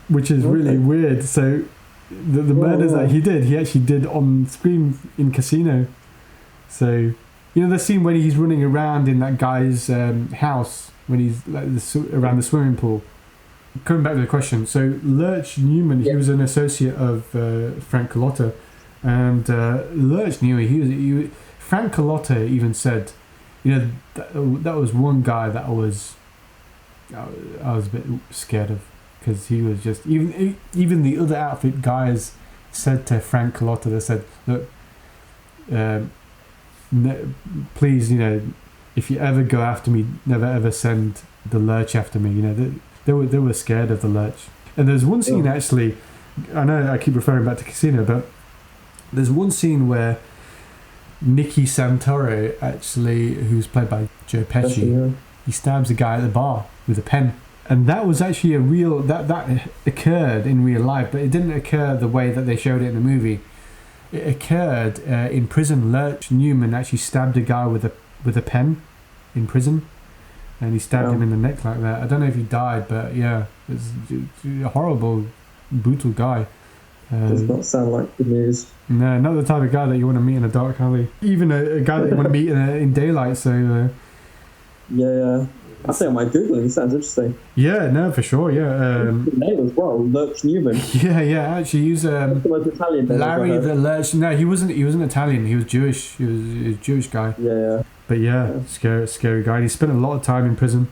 [SPEAKER 1] which is really weird. So the murders that he actually did on screen in Casino. So the scene when he's running around in that guy's house when he's like around the swimming pool. Coming back to the question, so Lurch Newman, he was an associate of Frank Carlotta, and Lurch knew Frank Carlotta even said, that was one guy that I was a bit scared of, because he was just even the other outfit guys said to Frank Carlotta, they said, "Look, please, if you ever go after me, never ever send the Lurch after me." They were scared of the Lurch. And there's one scene actually, I know I keep referring back to Casino, but there's one scene where Nicky Santoro, actually, who's played by Joe Pesci, he stabs a guy at the bar with a pen. And that was actually that occurred in real life, but it didn't occur the way that they showed it in the movie. It occurred in prison. Lurch Newman actually stabbed a guy with a pen in prison, and he stabbed him in the neck like that. I don't know if he died, but it's a horrible, brutal guy.
[SPEAKER 2] Does not sound like good news.
[SPEAKER 1] No, not the type of guy that you want to meet in a dark alley. Even a guy that you want to meet in daylight. So.
[SPEAKER 2] I think I might Google him. He sounds interesting.
[SPEAKER 1] Yeah, no, for sure. Yeah,
[SPEAKER 2] Good name as well, Lurch Newman.
[SPEAKER 1] yeah. Actually, he's
[SPEAKER 2] That's the most Italian name
[SPEAKER 1] Larry
[SPEAKER 2] I've ever
[SPEAKER 1] the
[SPEAKER 2] heard.
[SPEAKER 1] Lurch. No, he wasn't. He wasn't Italian. He was Jewish. He was a Jewish guy.
[SPEAKER 2] Yeah.
[SPEAKER 1] But yeah, scary guy. He spent a lot of time in prison,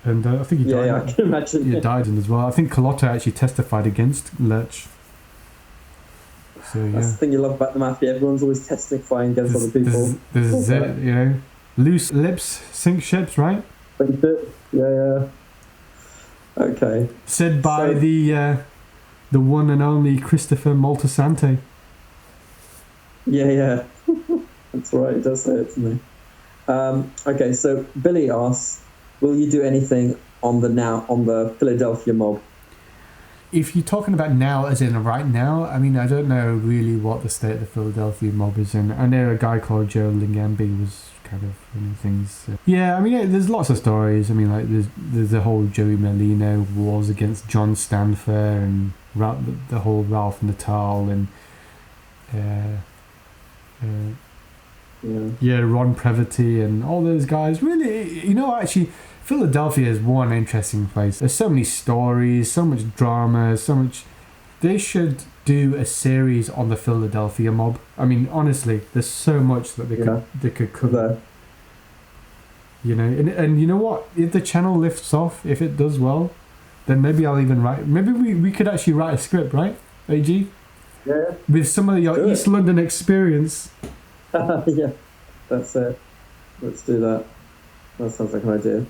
[SPEAKER 1] and I think he died.
[SPEAKER 2] Yeah, I can imagine.
[SPEAKER 1] He died in as well. I think Carlotta actually testified against Lurch. So yeah,
[SPEAKER 2] That's the thing you love about the mafia. Everyone's always testifying against other people.
[SPEAKER 1] This is it. You know, loose lips sink ships, right?
[SPEAKER 2] Think it. Yeah. Okay.
[SPEAKER 1] Said by
[SPEAKER 2] So-
[SPEAKER 1] the one and only Christopher Moltisanti.
[SPEAKER 2] Yeah. That's right. It does say it to me. Okay, so Billy asks, will you do anything on the Philadelphia mob?
[SPEAKER 1] If you're talking about now, as in right now, I mean, I don't know really what the state of the Philadelphia mob is in. I know a guy called Joe Lingamby was kind of running things. Yeah, I mean, there's lots of stories. I mean, like there's the whole Joey Merlino wars against John Stanfer and the whole Ralph Natal and Ron Previty and all those guys. Really, you know, actually, Philadelphia is one interesting place. There's so many stories, so much drama, so much. They should do a series on the Philadelphia mob. I mean, honestly, there's so much that they could cover. You know, and you know what? If the channel lifts off, if it does well, then maybe I'll even write. Maybe we could actually write a script, right, AG?
[SPEAKER 2] Yeah.
[SPEAKER 1] With some of your East London experience.
[SPEAKER 2] Yeah, that's it. Let's do that. That sounds like an idea.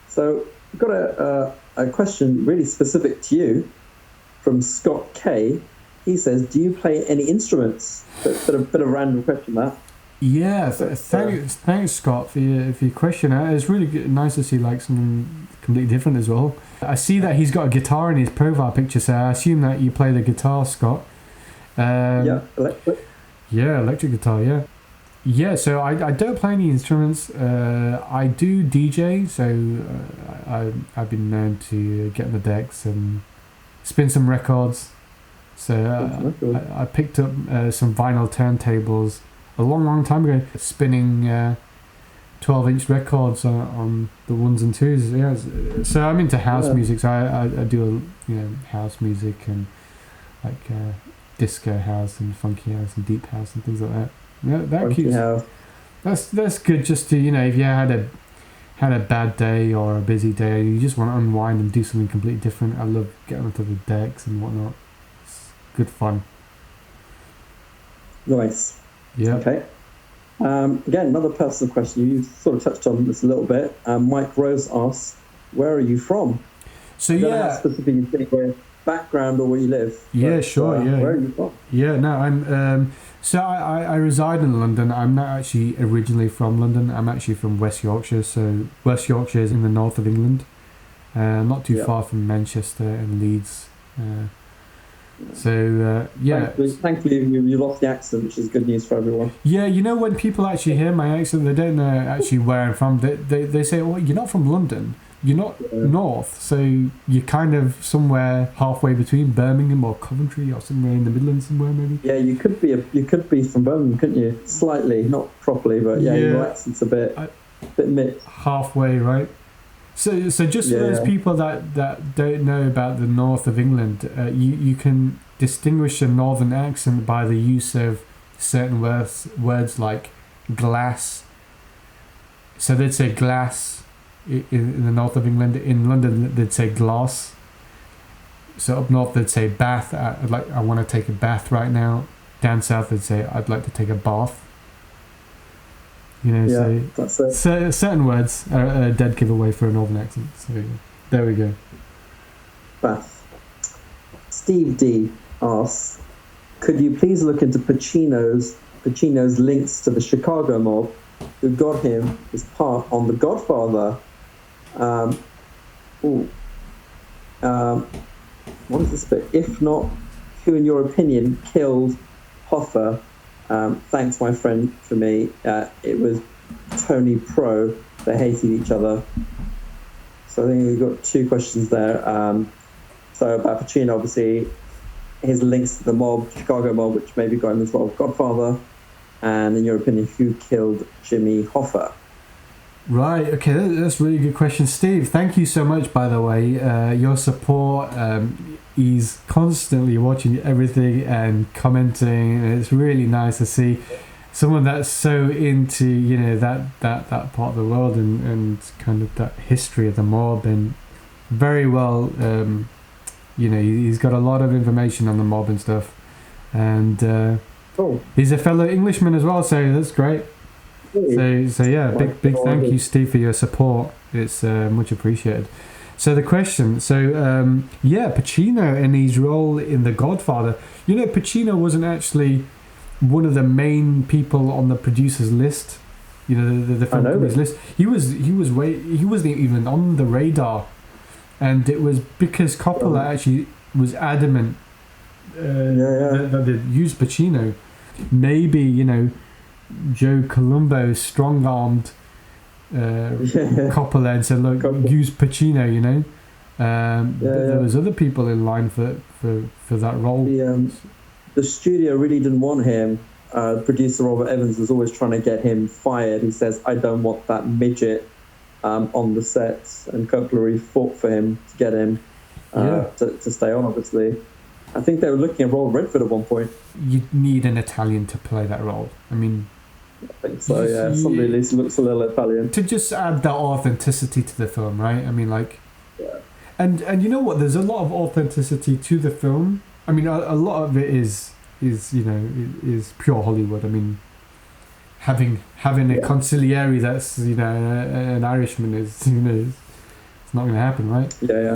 [SPEAKER 2] So, we've got a question really specific to you from Scott K. He says, do you play any instruments? Bit of random question, that.
[SPEAKER 1] Yeah, thanks Scott for your question. It's really nice to see like something completely different as well. I see that he's got a guitar in his profile picture, so I assume that you play the guitar, Scott.
[SPEAKER 2] Electric.
[SPEAKER 1] Yeah, electric guitar, yeah. Yeah, so I don't play any instruments. I do DJ, so I've been known to get on the decks and spin some records. So I picked up some vinyl turntables a long time ago, spinning 12-inch records on the ones and twos. Yeah, so I'm into house music. So I do house music and like disco house and funky house and deep house and things like that. Yeah, that keeps. That's good. Just to if you had a bad day or a busy day, you just want to unwind and do something completely different. I love getting onto the decks and whatnot. It's good fun.
[SPEAKER 2] Nice.
[SPEAKER 1] Yeah.
[SPEAKER 2] Okay. Again, another personal question. You sort of touched on this a little bit. Mike Rose asks, "Where are you from?"
[SPEAKER 1] So
[SPEAKER 2] I don't know how specifically you think where background or where you live.
[SPEAKER 1] Yeah,
[SPEAKER 2] but,
[SPEAKER 1] sure. Yeah.
[SPEAKER 2] Where are you from?
[SPEAKER 1] Yeah. No, I'm. So I reside in London. I'm not actually originally from London. I'm actually from West Yorkshire. So West Yorkshire is in the north of England, not too far from Manchester and Leeds.
[SPEAKER 2] Thankfully, you lost the accent, which is good news for everyone.
[SPEAKER 1] Yeah, when people actually hear my accent, they don't know actually where I'm from. They say, "Oh, you're not from London. You're not north, so you're kind of somewhere halfway between Birmingham or Coventry or somewhere in the Midlands somewhere maybe."
[SPEAKER 2] Yeah, you could be from Birmingham, couldn't you? Slightly, not properly, but your accent's a bit mixed.
[SPEAKER 1] Halfway, right? So just for those people that don't know about the north of England, you can distinguish a northern accent by the use of certain words like glass. So they'd say glass in the north of England. In London, they'd say glass. So up north, they'd say bath. I want to take a bath right now. Down south, they'd say, I'd like to take a bath.
[SPEAKER 2] That's it.
[SPEAKER 1] So certain words are a dead giveaway for a northern accent. So there we go.
[SPEAKER 2] Bath. Steve D asks, could you please look into Pacino's links to the Chicago mob who got him his part on The Godfather? What is this bit? If not, who in your opinion killed Hoffa? Thanks, my friend, for me. It was Tony Pro. They hated each other. So I think we've got two questions there. So about Pacino, obviously, his links to the mob, Chicago mob, which maybe got him as well, Godfather. And in your opinion, who killed Jimmy Hoffa?
[SPEAKER 1] Right, okay, that's a really good question. Steve, thank you so much, by the way. Your support, he's constantly watching everything and commenting, and it's really nice to see someone that's so into, you know, that part of the world and kind of that history of the mob, and very well, you know, he's got a lot of information on the mob and stuff, and he's a fellow Englishman as well, so that's great. So yeah, big thank you, Steve, for your support. It's much appreciated. So the question, Pacino and his role in The Godfather. You know, Pacino wasn't actually one of the main people on the producers list. You know, the film company's list. He wasn't even on the radar, and it was because Coppola actually was adamant that they'd use Pacino. Maybe, you know, Joe Colombo strong-armed Coppola and said, look, use Pacino, you know. There was other people in line for that role.
[SPEAKER 2] The studio really didn't want him. Producer Robert Evans was always trying to get him fired. He says, I don't want that midget on the sets, and Coppola really fought for him to get him to stay on, obviously. I think they were looking at Robert Redford at one point.
[SPEAKER 1] You need an Italian to play that role. I mean,
[SPEAKER 2] I think so, yeah. Somebody at least looks a little Italian.
[SPEAKER 1] To just add that authenticity to the film, right? I mean, like... Yeah. And you know what? There's a lot of authenticity to the film. I mean, a lot of it is you know, is pure Hollywood. I mean, having a consigliere that's, you know, an Irishman is, you know, it's not going to happen, right?
[SPEAKER 2] Yeah.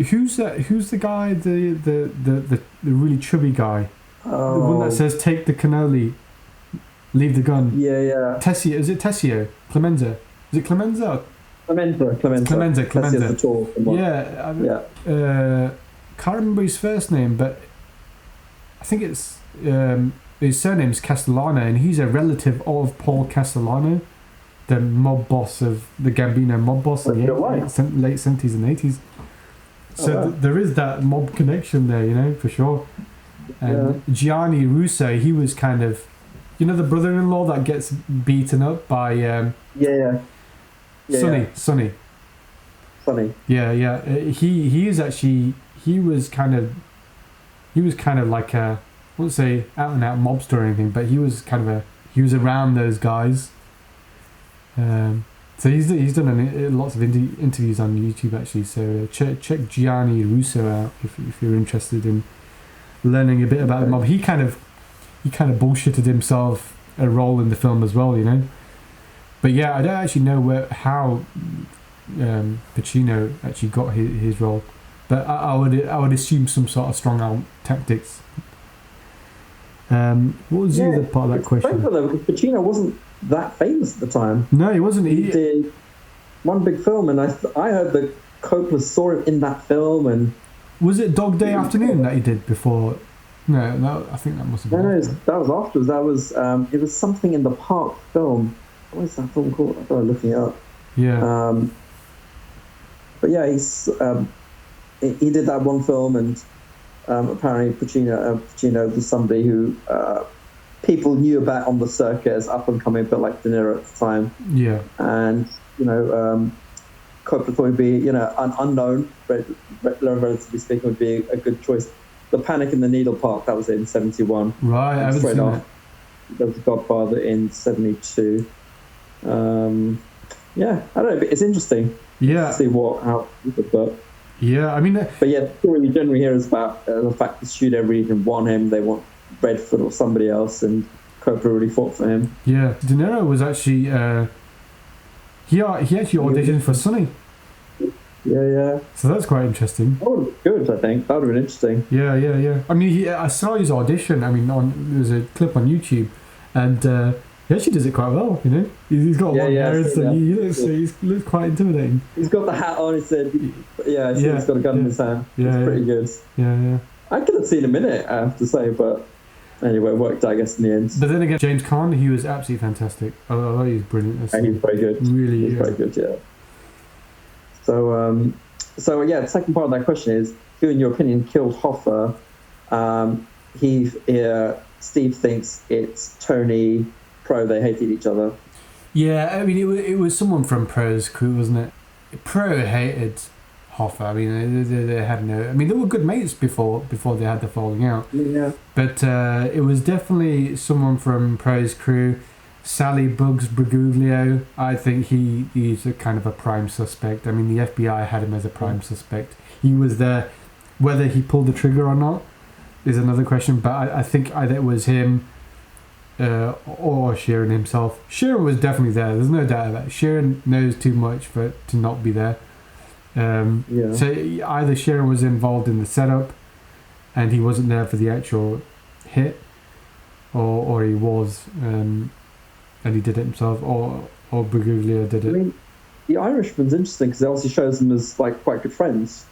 [SPEAKER 1] Who's the guy, the really chubby guy? The one that says, take the cannoli, leave the gun.
[SPEAKER 2] Yeah.
[SPEAKER 1] Tessio, is it Tessio? Clemenza? Is it Clemenza? Clemenza.
[SPEAKER 2] The tall one.
[SPEAKER 1] Can't remember his first name, but I think it's his surname's Castellano, and he's a relative of Paul Castellano, the mob boss of the Gambino mob boss in the late 70s and 80s. So there is that mob connection there, you know, for sure. And Gianni Russo, he was kind of, you know, the brother-in-law that gets beaten up by Sonny. Yeah. He is actually, he was kind of like a, I wouldn't say out and out mobster or anything, but he was around those guys. So he's done lots of interviews on YouTube actually. So check Gianni Russo out if you're interested in learning a bit about the mob. He kind of bullshitted himself a role in the film as well, you know. But yeah, I don't actually know how Pacino actually got his role, but I would assume some sort of strong arm tactics. What was the other part of that question?
[SPEAKER 2] Pacino wasn't that famous at the time.
[SPEAKER 1] No, he wasn't.
[SPEAKER 2] He did one big film, and I heard that Coppola saw him in that film. And
[SPEAKER 1] was it Dog Day Afternoon that he did before? No, I think that must have been.
[SPEAKER 2] No, that was afterwards. That was it was something in the Park film. What is that film called? I started looking it up.
[SPEAKER 1] Yeah.
[SPEAKER 2] But yeah, he did that one film, and apparently Pacino was somebody who people knew about on the circuit as up and coming, but like De Niro at the time.
[SPEAKER 1] Yeah.
[SPEAKER 2] And you know, Coppola thought would be, you know, an unknown, relatively speaking, would be a good choice. The Panic in the Needle Park, that was in 71.
[SPEAKER 1] Right, I haven't seen that.
[SPEAKER 2] There was Godfather in 72. Yeah, I don't know, it's interesting.
[SPEAKER 1] Yeah.
[SPEAKER 2] To see how but
[SPEAKER 1] yeah, I mean,
[SPEAKER 2] but yeah, the story generally here is about the fact the studio really didn't want him. They want Redford or somebody else, and Coppola really fought for him.
[SPEAKER 1] Yeah, De Niro was actually he actually auditioned for Sonny.
[SPEAKER 2] Yeah.
[SPEAKER 1] So that's quite interesting.
[SPEAKER 2] Oh, good. I think that would have been interesting.
[SPEAKER 1] Yeah. I mean, I saw his audition. I mean, there's a clip on YouTube, and he actually does it quite well. You know, he's got long hair and stuff. He looks quite intimidating.
[SPEAKER 2] He's got the hat on. He said, he's got a gun in his hand. It's pretty good.
[SPEAKER 1] Yeah.
[SPEAKER 2] I could have seen him in it, I have to say, but anyway, it worked, I guess, in the end.
[SPEAKER 1] But then again, James Caan, he was absolutely fantastic. I thought he was brilliant.
[SPEAKER 2] He's very good.
[SPEAKER 1] Really,
[SPEAKER 2] he's very good. Yeah. So yeah, the second part of that question is, who, in your opinion, killed Hoffa? Steve thinks it's Tony Pro. They hated each other.
[SPEAKER 1] Yeah, I mean, it was someone from Pro's crew, wasn't it? Pro hated Hoffa. I mean, they had no. I mean, they were good mates before they had the falling out.
[SPEAKER 2] Yeah.
[SPEAKER 1] But it was definitely someone from Pro's crew. Sally Bugs Briguglio, I think he's a kind of a prime suspect. I mean, the FBI had him as a prime suspect. He was there. Whether he pulled the trigger or not is another question, but I think either it was him or Sheeran himself. Sheeran was definitely there. There's no doubt about it. Sheeran knows too much to not be there. So either Sheeran was involved in the setup and he wasn't there for the actual hit, or he was... and he did it himself, or Briguglio did it.
[SPEAKER 2] I mean, the Irishman's interesting because it also shows them as like quite good friends,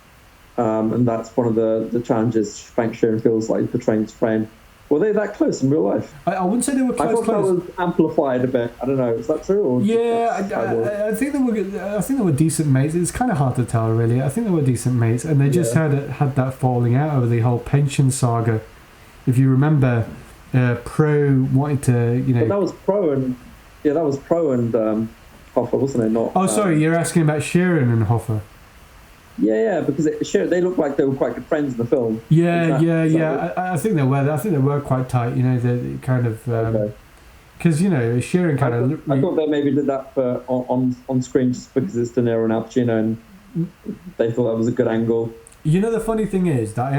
[SPEAKER 2] and that's one of the challenges Frank Sheeran feels like portraying his friend. Were they that close in real life?
[SPEAKER 1] I wouldn't say they were close.
[SPEAKER 2] I thought that was amplified a bit. I don't know. Is that true? Or
[SPEAKER 1] yeah, I think they were. I think they were decent mates. It's kind of hard to tell, really. I think they were decent mates, and they just had that falling out over the whole pension saga. If you remember. Pro wanted to,
[SPEAKER 2] But that was Pro and Hoffa, wasn't it? Not.
[SPEAKER 1] Oh, sorry, you're asking about Sheeran and Hoffa.
[SPEAKER 2] Yeah, because they looked like they were quite good friends in the film.
[SPEAKER 1] Yeah. I think they were. I think they were quite tight. They kind of because Sheeran kind of.
[SPEAKER 2] I thought they maybe did that for on screen just because it's De Niro and Al Pacino, and they thought that was a good angle.
[SPEAKER 1] The funny thing is that I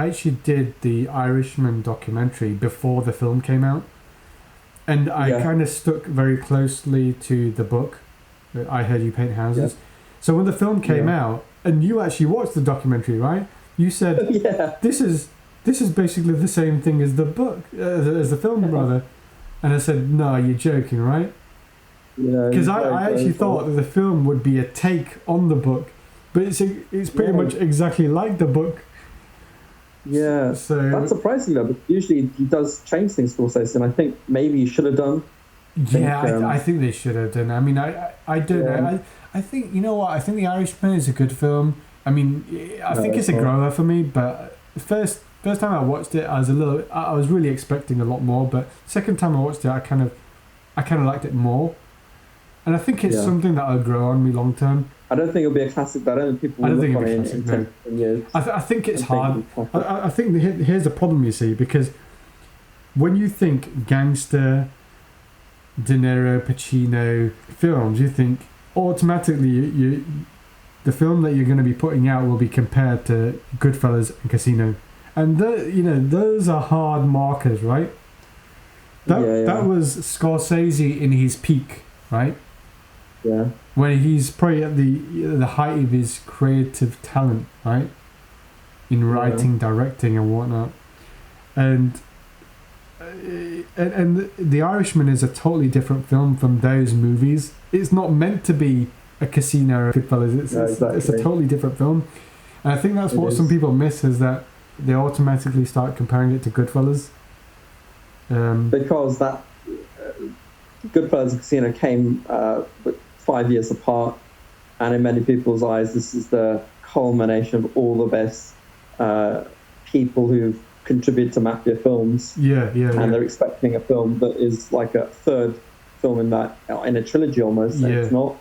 [SPEAKER 1] actually did the Irishman documentary before the film came out, and I kind of stuck very closely to the book, I Heard You Paint Houses. Yeah. So when the film came out, and you actually watched the documentary, right? You said, this is basically the same thing as the book, as the film, rather. And I said, no, you're joking, right? Because I actually thought that the film would be a take on the book. But it's pretty much exactly like the book.
[SPEAKER 2] Yeah,
[SPEAKER 1] so
[SPEAKER 2] that's surprising though. But usually he does change things for Scorsese, and I think maybe he should have done.
[SPEAKER 1] I think they should have done. I mean, I don't know. I think what I think The Irishman is a good film. I mean, I think it's a grower for me. But first time I watched it, I was really expecting a lot more. But second time I watched it, I kind of liked it more. And I think it's something that will grow on me long term.
[SPEAKER 2] I don't think it'll be a classic, but I don't think people will look on it in 10 years.
[SPEAKER 1] I think it's hard. I think here's the problem, you see, because when you think gangster, De Niro, Pacino films, you think automatically the film that you're going to be putting out will be compared to Goodfellas and Casino. And those are hard markers, right? That was Scorsese in his peak, right?
[SPEAKER 2] Yeah.
[SPEAKER 1] When he's probably at the height of his creative talent, right? In writing, directing, and whatnot, and The Irishman is a totally different film from those movies. It's not meant to be a Casino or Goodfellas. It's a totally different film, and I think that's what some people miss, is that they automatically start comparing it to Goodfellas.
[SPEAKER 2] Because that Goodfellas and Casino came 5 years apart, and in many people's eyes, this is the culmination of all the best people who've contributed to mafia films. And they're expecting a film that is like a third film in a trilogy almost. And it's not.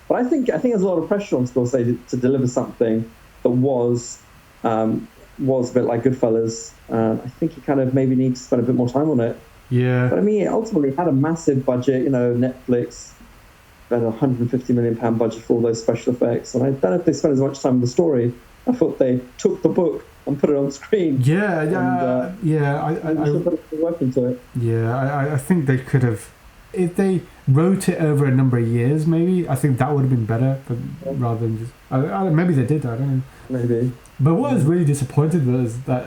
[SPEAKER 2] But I think there's a lot of pressure on Scorsese to deliver something that was a bit like Goodfellas. I think he kind of maybe needs to spend a bit more time on it.
[SPEAKER 1] Yeah.
[SPEAKER 2] But I mean, it ultimately had a massive budget. Netflix had a £150 million budget for all those special effects, and I don't know if they spent as much time on the story. I thought they took the book and put it on screen.
[SPEAKER 1] I
[SPEAKER 2] put work into it.
[SPEAKER 1] I think they could have, if they wrote it over a number of years, maybe. I think that would have been better, rather than just. Maybe they did. I don't know.
[SPEAKER 2] Maybe.
[SPEAKER 1] But what I was really disappointed was that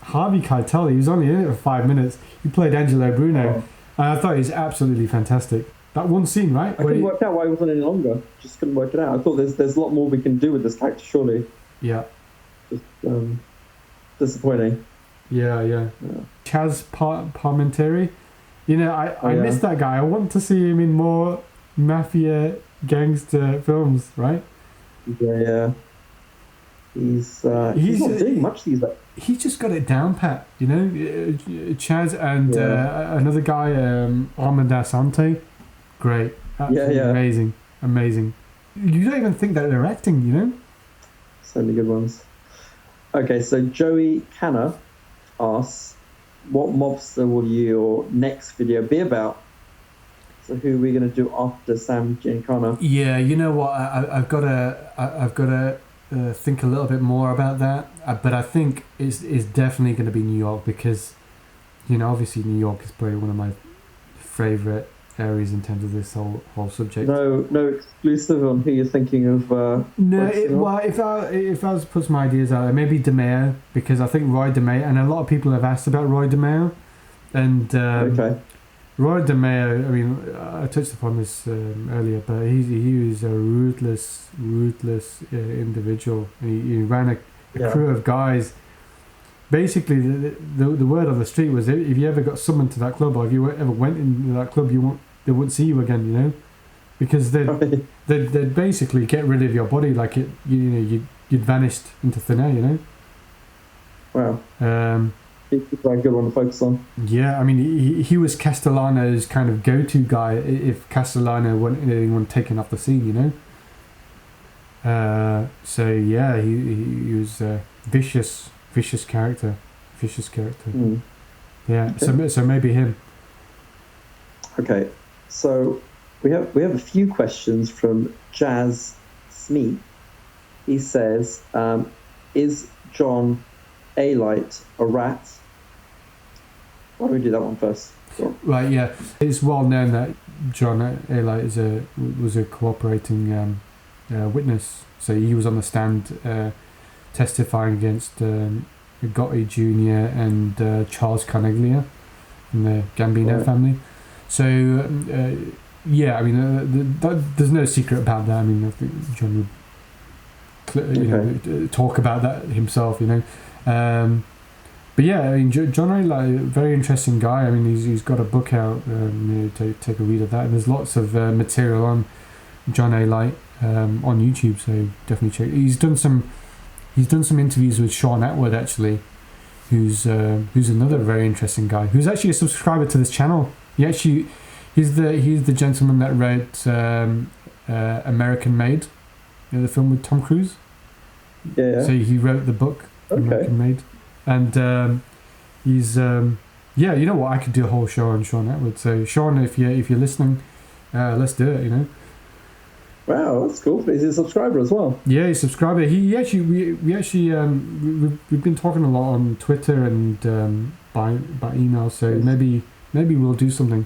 [SPEAKER 1] Harvey Keitel, he was only in it for 5 minutes. He played Angelo Bruno, and I thought he was absolutely fantastic. That one scene, right?
[SPEAKER 2] I couldn't work out why he wasn't any longer. Just couldn't work it out. I thought there's a lot more we can do with this character, surely.
[SPEAKER 1] Yeah.
[SPEAKER 2] Just disappointing.
[SPEAKER 1] Yeah. Chaz Parmentieri. I miss that guy. I want to see him in more mafia gangster films, right?
[SPEAKER 2] Yeah. He's not doing much these days.
[SPEAKER 1] He's just got it down pat, you know. Chaz and another guy, Armand Asante, great, absolutely amazing. You don't even think that they're acting, you know.
[SPEAKER 2] So many good ones. Okay, so Joey Canna asks, what mobster will your next video be about? So who are we going to do after Sam Giancana?
[SPEAKER 1] Yeah, you know what? I've got to think a little bit more about that. But I think it's definitely going to be New York because, you know, obviously New York is probably one of my favourite areas in terms of this whole subject.
[SPEAKER 2] No exclusive on who you're thinking of.
[SPEAKER 1] If I was to put some ideas out there, maybe DeMeo, because I think Roy DeMeo, and a lot of people have asked about Roy DeMeo, and Roy DeMeo, I mean, I touched upon this earlier, but he was a ruthless individual. He ran a crew of guys. Basically, the word on the street was if you ever got summoned to that club, or if you ever went into that club, they wouldn't see you again, you know, because they'd basically get rid of your body like you'd vanished into thin air, you know.
[SPEAKER 2] Wow. It's a good one to focus on.
[SPEAKER 1] Yeah, I mean, he was Castellano's kind of go-to guy if Castellano wanted anyone taken off the scene, you know. So yeah, he was vicious character. Yeah.
[SPEAKER 2] Okay.
[SPEAKER 1] So maybe him.
[SPEAKER 2] Okay. So we have a few questions from Jazz Smee. He says, "Is John A-Light a rat?" Why don't we do that one first? Sure.
[SPEAKER 1] Right. Yeah. It's well known that John A-Light was a cooperating witness. So he was on the stand testifying against Gotti Jr. and Charles Carneglia from the Gambino family. So I mean, there's no secret about that. I mean, I think John would talk about that himself, you know. But yeah, I mean, John A-Light, very interesting guy. I mean, he's got a book out. Take a read of that. And there's lots of material on John A-Light on YouTube, so definitely check. He's done some interviews with Sean Atwood, actually, who's another very interesting guy, who's actually a subscriber to this channel. He's the gentleman that wrote American Made, you know, the film with Tom Cruise.
[SPEAKER 2] Yeah.
[SPEAKER 1] So he wrote the book American Made, and he's you know what, I could do a whole show on Sean Atwood. So Sean, if you're listening, let's do it. You know.
[SPEAKER 2] Wow, that's cool. He's a subscriber as well.
[SPEAKER 1] Yeah, he's a subscriber. We've been talking a lot on Twitter and by email. So maybe we'll do something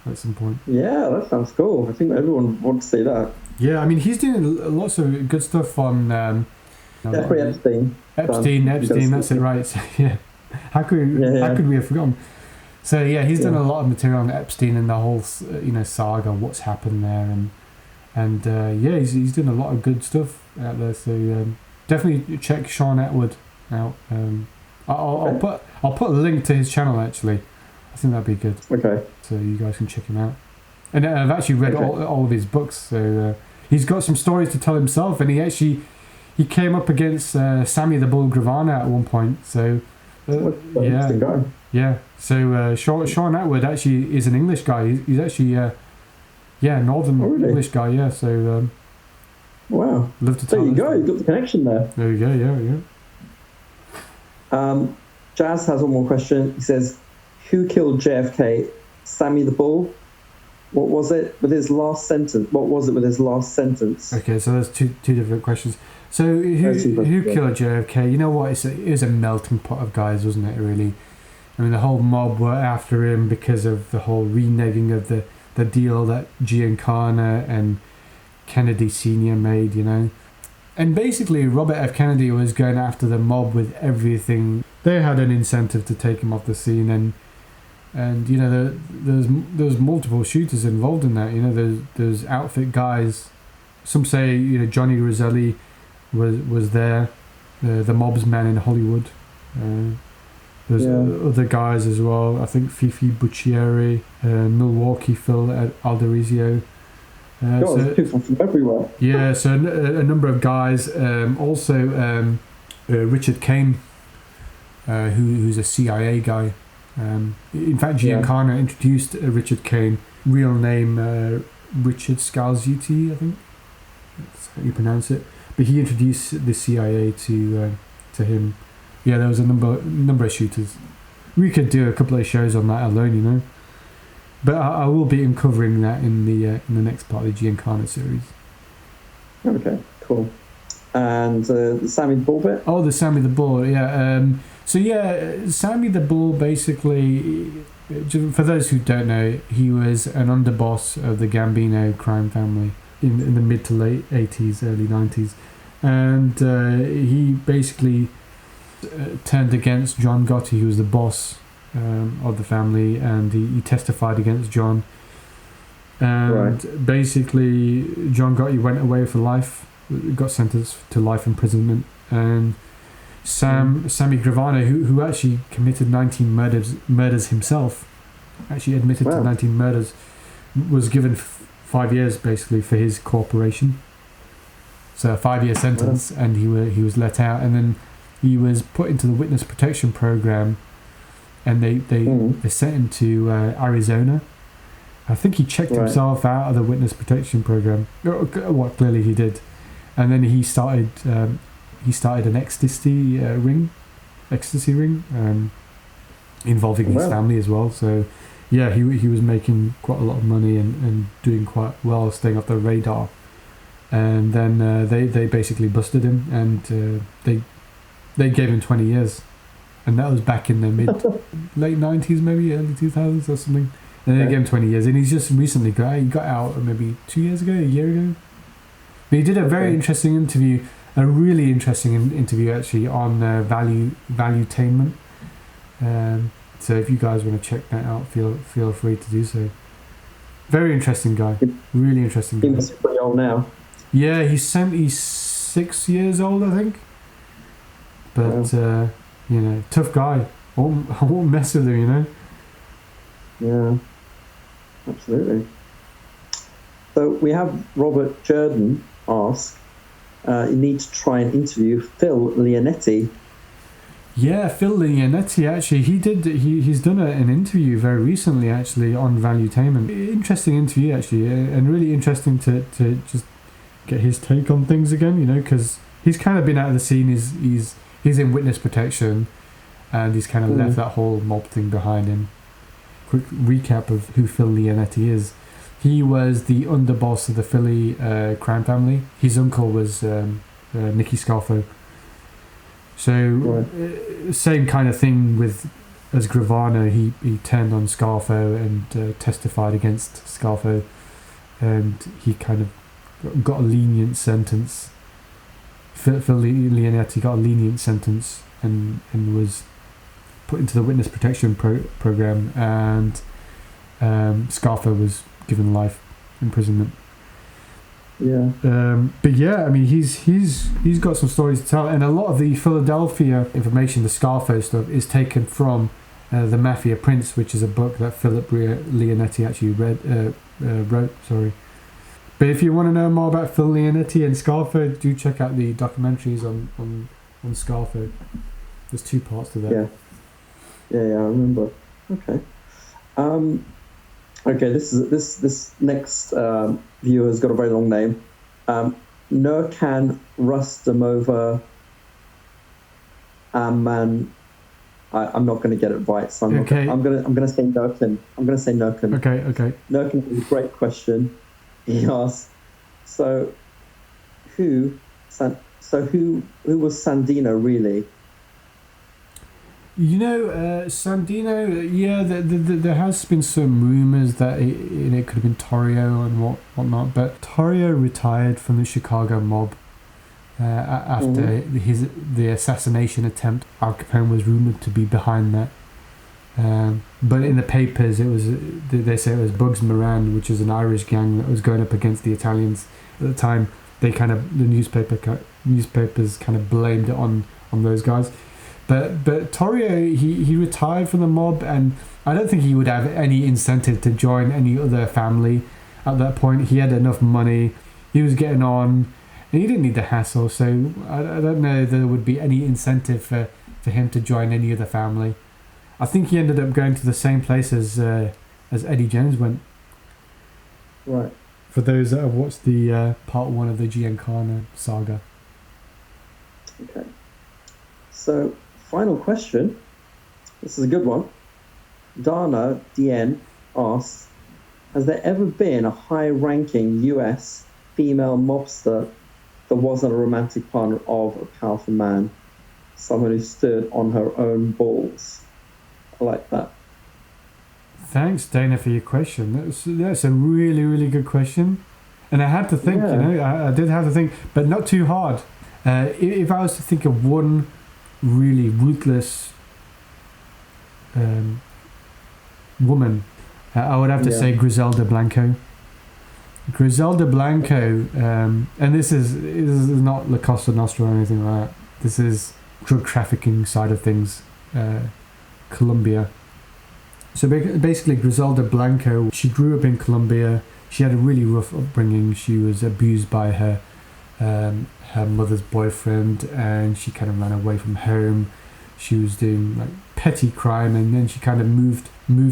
[SPEAKER 1] at some point.
[SPEAKER 2] Yeah, that sounds cool. I think everyone wants to see that.
[SPEAKER 1] Yeah, I mean, he's doing lots of good stuff on.
[SPEAKER 2] Jeffrey Epstein.
[SPEAKER 1] Epstein. That's it, right? So, yeah. How could we have forgotten? So yeah, he's done a lot of material on Epstein and the whole saga, what's happened there, and he's doing a lot of good stuff out there. So definitely check Sean Atwood out. I'll put a link to his channel actually. I think that'd be good.
[SPEAKER 2] Okay.
[SPEAKER 1] So you guys can check him out. And I've actually read all of his books. So he's got some stories to tell himself, and he came up against Sammy the Bull Gravana at one point. So yeah. So Sean Atwood actually is an English guy. He's actually northern English guy. Yeah. So
[SPEAKER 2] wow.
[SPEAKER 1] Love to tell.
[SPEAKER 2] There you go. You've got the connection there.
[SPEAKER 1] There you go.
[SPEAKER 2] Yeah. Jazz has one more question. He says, "Who killed JFK? Sammy the Bull? What was it with his last sentence? Okay,
[SPEAKER 1] so there's two different questions. So who killed JFK? You know what? It was a melting pot of guys, wasn't it? Really. I mean, the whole mob were after him because of the whole reneging of the deal that Giancana and Kennedy Sr. made. You know, and basically Robert F. Kennedy was going after the mob with everything. They had an incentive to take him off the scene, and you know, there's multiple shooters involved in that. You know, there's outfit guys. Some say, you know, Johnny Roselli was there, the mob's man in Hollywood. There's other guys as well. I think Fifi Buccieri, Milwaukee Phil Alderizio.
[SPEAKER 2] God, there's people from everywhere.
[SPEAKER 1] Yeah, so a number of guys. Also, Richard Kane, who's a CIA guy. In fact, Giancana introduced Richard Kane. Real name Richard Scalziuti, I think. That's how you pronounce it. But he introduced the CIA to him. Yeah, there was a number of shooters. We could do a couple of shows on that alone, you know. But I will be uncovering that in the next part of the Giancana series.
[SPEAKER 2] Okay, cool. And the Sammy the Bull bit?
[SPEAKER 1] Oh, the Sammy the Bull, yeah. Sammy the Bull, basically, for those who don't know, he was an underboss of the Gambino crime family in the mid to late 80s, early 90s. And he basically turned against John Gotti, who was the boss of the family, and he testified against John. And basically, John Gotti went away for life, got sentenced to life imprisonment, and Sammy Gravano, who actually committed 19 murders himself, actually admitted to 19 murders, was given 5 years basically for his cooperation. So a 5-year sentence, and he was let out, and then he was put into the witness protection program, and they sent him to Arizona. I think he checked himself out of the witness protection program. What clearly he did, and then he started an ecstasy ring, involving his family as well. So yeah, he was making quite a lot of money and doing quite well, staying off the radar. And then they basically busted him, and they gave him 20 years, and that was back in the late 90s, maybe early 2000s or something. And they gave him 20 years, and he's just recently got out maybe 2 years ago, a year ago. But he did a very interesting interview, a really interesting interview actually on Valuetainment. So if you guys want to check that out, feel free to do so. Very interesting guy, really interesting guy.
[SPEAKER 2] He's pretty old now.
[SPEAKER 1] Yeah, he's 76 years old, I think. But tough guy. I won't mess with him, you know.
[SPEAKER 2] Yeah, absolutely. So we have Robert Jordan ask, you need to try and interview Phil Leonetti. Yeah,
[SPEAKER 1] Phil Leonetti, actually, he's done an interview very recently, actually, on Valuetainment. Interesting interview, actually, and really interesting to just get his take on things again, you know, because he's kind of been out of the scene. He's in witness protection, and he's kind of left that whole mob thing behind him. Quick recap of who Phil Leonetti is. He was the underboss of the Philly crime family. His uncle was Nicky Scarfo. So same kind of thing as Gravano. He turned on Scarfo and testified against Scarfo, and he kind of got a lenient sentence. Phil Leonetti got a lenient sentence and was put into the witness protection program, and Scarfo was given life imprisonment.
[SPEAKER 2] Yeah.
[SPEAKER 1] But yeah, I mean, he's got some stories to tell, and a lot of the Philadelphia information, the Scarfo stuff, is taken from The Mafia Prince, which is a book that Philip Leonetti actually wrote. Sorry. But if you want to know more about Phil Leonetti and Scarfo, do check out the documentaries on Scarfo. There's 2 parts to that.
[SPEAKER 2] Yeah, I remember. Okay. Okay, this next viewer has got a very long name. Nurkan Rustamova Aman. I'm not going to get it right, so I'm going to say Nurkan. I'm going to say Nurkan.
[SPEAKER 1] Okay.
[SPEAKER 2] Nurkan is a great question. He asks, so who was Sandino really?
[SPEAKER 1] You know, Sandino, yeah, there has been some rumours that it could have been Torrio and whatnot, but Torrio retired from the Chicago mob after the assassination attempt. Al Capone was rumoured to be behind that. But in the papers, they say it was Bugs Moran, which is an Irish gang that was going up against the Italians at the time. The newspapers kind of blamed it on those guys. But Torrio, he retired from the mob, and I don't think he would have any incentive to join any other family. at that point. He had enough money. He was getting on, and he didn't need the hassle. So I don't know if there would be any incentive for him to join any other family. I think he ended up going to the same place as Eddie Jones went.
[SPEAKER 2] Right.
[SPEAKER 1] For those that have watched the part 1 of the Giancana saga.
[SPEAKER 2] Okay. So, final question. This is a good one. Dana DN asks, has there ever been a high-ranking US female mobster that wasn't a romantic partner of a powerful man? Someone who stood on her own balls. I like that.
[SPEAKER 1] Thanks, Dana, for your question. That's a really, really good question. And I had to think, I did have to think, but not too hard. If I was to think of one really ruthless woman, I would have to say Griselda Blanco. Griselda Blanco, and this is not La Costa Nostra or anything like that. This is drug trafficking side of things, Colombia. So basically, Griselda Blanco, she grew up in Colombia. She had a really rough upbringing. She was abused by her mother's boyfriend, and she kind of ran away from home. She was doing like petty crime, and then she kind of moved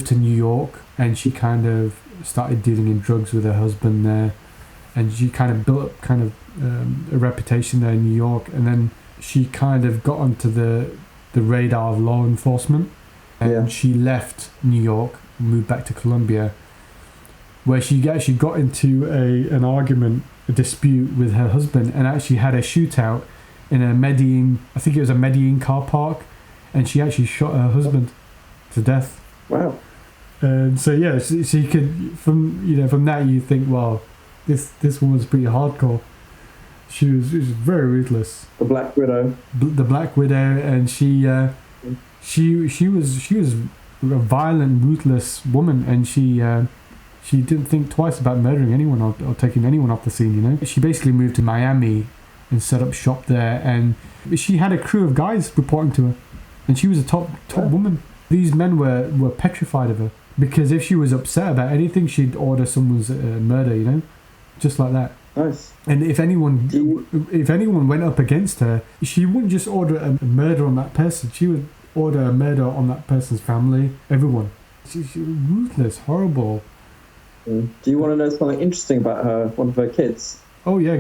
[SPEAKER 1] to New York, and she kind of started dealing in drugs with her husband there, and she kind of built up a reputation there in New York, and then she kind of got onto the radar of law enforcement. And she left New York, moved back to Colombia, where she actually got into an argument, a dispute with her husband, and actually had a shootout in a Medellin, I think it was a Medellin car park, and she actually shot her husband to death.
[SPEAKER 2] Wow.
[SPEAKER 1] And so you could from that you think, wow, this woman's pretty hardcore. She was very ruthless.
[SPEAKER 2] The Black Widow.
[SPEAKER 1] The Black Widow, and she was a violent, ruthless woman, and she didn't think twice about murdering anyone or taking anyone off the scene. She basically moved to Miami and set up shop there, and she had a crew of guys reporting to her, and she was a top woman. These men were petrified of her, because if she was upset about anything, she'd order someone's murder, just like that.
[SPEAKER 2] Nice.
[SPEAKER 1] And if anyone went up against her, she wouldn't just order a murder on that person. She would order a murder on that person's family, everyone. She was ruthless, horrible.
[SPEAKER 2] Do you want to know something interesting about her? One of her kids.
[SPEAKER 1] Oh yeah,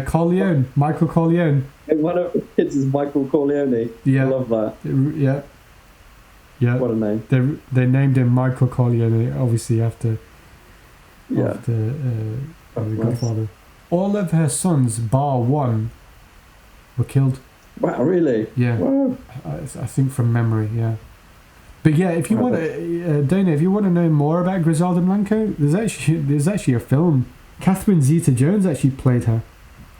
[SPEAKER 1] Corleone, Michael Corleone.
[SPEAKER 2] And one of her kids is Michael Corleone.
[SPEAKER 1] Yeah,
[SPEAKER 2] I love that.
[SPEAKER 1] Yeah.
[SPEAKER 2] What a name.
[SPEAKER 1] They named him Michael Corleone, obviously after Godfather. All of her sons, bar one, were killed.
[SPEAKER 2] Wow, really?
[SPEAKER 1] Yeah.
[SPEAKER 2] Wow.
[SPEAKER 1] I think from memory, yeah. But yeah, if you want to, Dana, if you want to know more about Griselda Blanco, there's actually a film. Catherine Zeta-Jones actually played her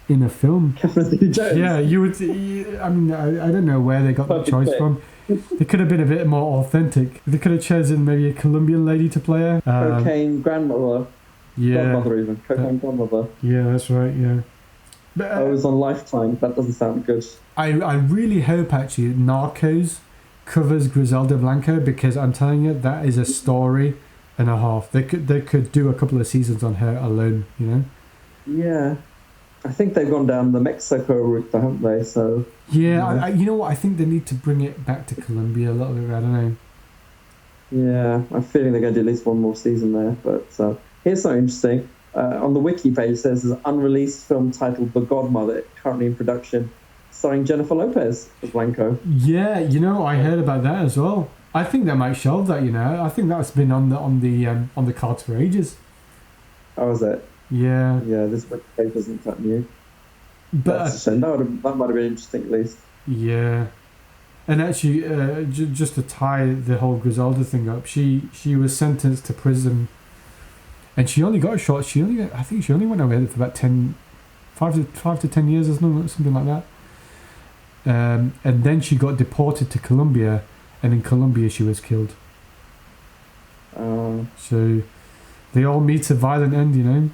[SPEAKER 1] in a film.
[SPEAKER 2] Catherine Zeta-Jones?
[SPEAKER 1] Yeah, I mean, I don't know where they got the choice from. They could have been a bit more authentic. They could have chosen maybe a Colombian lady to play her.
[SPEAKER 2] Cocaine grandmother.
[SPEAKER 1] Yeah.
[SPEAKER 2] Godmother even. Cocaine grandmother.
[SPEAKER 1] Yeah, that's right, yeah. But,
[SPEAKER 2] I was on Lifetime. That doesn't sound good.
[SPEAKER 1] I really hope actually Narcos covers Griselda Blanco, because I'm telling you, that is a story and a half. They could do a couple of seasons on her alone,
[SPEAKER 2] Yeah. I think they've gone down the Mexico route, haven't they? So
[SPEAKER 1] yeah, you know what? I think they need to bring it back to Colombia a little bit. I don't know.
[SPEAKER 2] Yeah, I'm feeling they're going to do at least one more season there. But here's something interesting. On the wiki page, it says there's an unreleased film titled The Godmother, currently in production, starring Jennifer Lopez as Blanco. Yeah,
[SPEAKER 1] I heard about that as well. I think they might shelve that. I think that's been on the cards for ages.
[SPEAKER 2] Oh, is it?
[SPEAKER 1] Yeah.
[SPEAKER 2] Yeah, this wiki page isn't that new.
[SPEAKER 1] But
[SPEAKER 2] that's a shame. That might have been interesting at least.
[SPEAKER 1] Yeah. And actually, just to tie the whole Griselda thing up, she was sentenced to prison, and she only got a shot. I think she only went away for about 5 to 10 years or something like that. And then she got deported to Colombia, and in Colombia she was killed. So they all meet a violent end,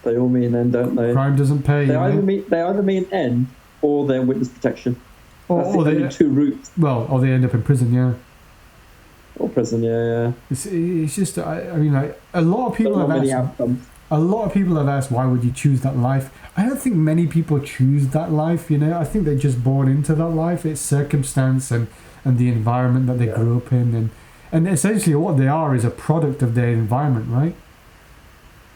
[SPEAKER 2] They all mean end, don't they?
[SPEAKER 1] Crime doesn't pay.
[SPEAKER 2] They either mean end, or they're witness protection.
[SPEAKER 1] Or
[SPEAKER 2] they two routes.
[SPEAKER 1] Well, or they end up in prison, yeah.
[SPEAKER 2] Or prison, yeah.
[SPEAKER 1] It's just, I mean, like, a lot of people
[SPEAKER 2] Not
[SPEAKER 1] have
[SPEAKER 2] many
[SPEAKER 1] asked.
[SPEAKER 2] outcomes.
[SPEAKER 1] A lot of people have asked, why would you choose that life? I don't think many people choose that life, you know. I think they're just born into that life. It's circumstance and the environment that they grew up in. And essentially what they are is a product of their environment, right?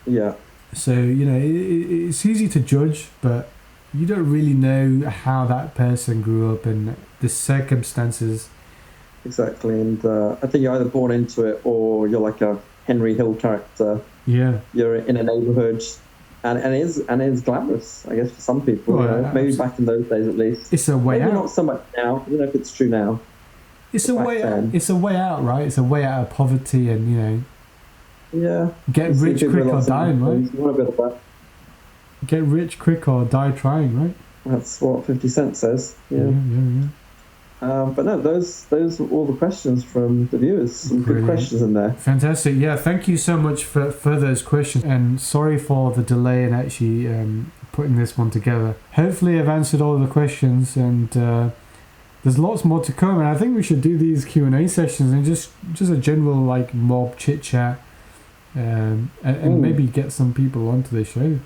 [SPEAKER 2] Yeah.
[SPEAKER 1] So, you know, it's easy to judge, but you don't really know how that person grew up and the circumstances.
[SPEAKER 2] Exactly. And I think you're either born into it or you're like a Henry Hill character.
[SPEAKER 1] Yeah.
[SPEAKER 2] You're in a neighborhood, and it is glamorous, I guess, for some people.
[SPEAKER 1] Well,
[SPEAKER 2] you know? Maybe back in those days, at least.
[SPEAKER 1] It's a way
[SPEAKER 2] maybe
[SPEAKER 1] out.
[SPEAKER 2] Not so much now. I don't know if it's true now.
[SPEAKER 1] It's a way out. It's a way out, right? It's a way out of poverty, and, you know.
[SPEAKER 2] Yeah.
[SPEAKER 1] Get rich quick or dying, right?
[SPEAKER 2] You want a bit of that.
[SPEAKER 1] Get rich quick or die trying, right?
[SPEAKER 2] That's what 50 Cent says. Yeah. But no, those were all the questions from the viewers. Some good questions in there.
[SPEAKER 1] Fantastic. Yeah, thank you so much for those questions. And sorry for the delay in actually putting this one together. Hopefully I've answered all the questions, and there's lots more to come. And I think we should do these Q&A sessions and just a general like mob chit chat, and maybe get some people onto the show.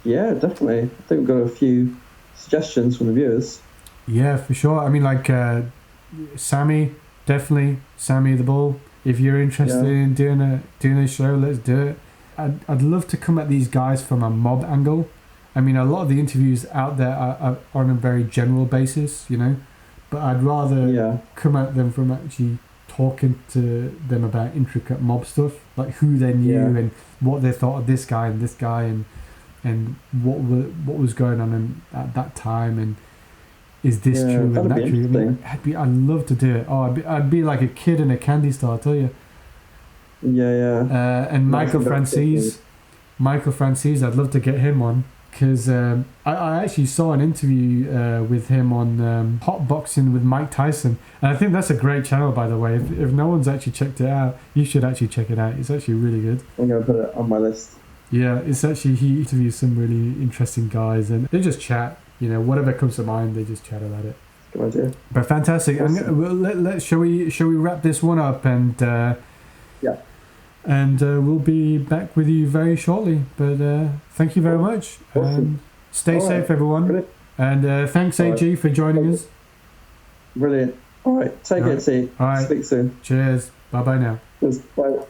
[SPEAKER 2] Yeah, definitely. I think we've got a few suggestions from the viewers. Yeah,
[SPEAKER 1] for sure. I mean, like Sammy, definitely Sammy the Boy. If you're interested in doing a show, let's do it. I'd love to come at these guys from a mob angle. I mean, a lot of the interviews out there are on a very general basis, you know. But I'd rather come at them from actually talking to them about intricate mob stuff, like who they knew and what they thought of this guy and what was going on at that time, and is this true and that true? I mean, I'd love to do it. Oh, I'd be like a kid in a candy store, I tell you. And Michael Francis, I'd love to get him on, because I actually saw an interview with him on Hot Boxing with Mike Tyson, and I think that's a great channel, by the way. If no one's actually checked it out, you should actually check it out. It's actually really good.
[SPEAKER 2] I'm going to put it on my list.
[SPEAKER 1] Yeah, it's actually, he interviews some really interesting guys, and they just chat. You know, whatever comes to mind, they just chat about it.
[SPEAKER 2] Good idea.
[SPEAKER 1] But fantastic.
[SPEAKER 2] Awesome.
[SPEAKER 1] Shall we wrap this one up, and and we'll be back with you very shortly. But thank you very much.
[SPEAKER 2] Awesome.
[SPEAKER 1] Stay safe, everyone.
[SPEAKER 2] Brilliant.
[SPEAKER 1] And thanks, AG, for joining us.
[SPEAKER 2] Brilliant. All right, take it, T.
[SPEAKER 1] All right.
[SPEAKER 2] Speak soon.
[SPEAKER 1] Cheers. Bye now.
[SPEAKER 2] Cheers. Bye.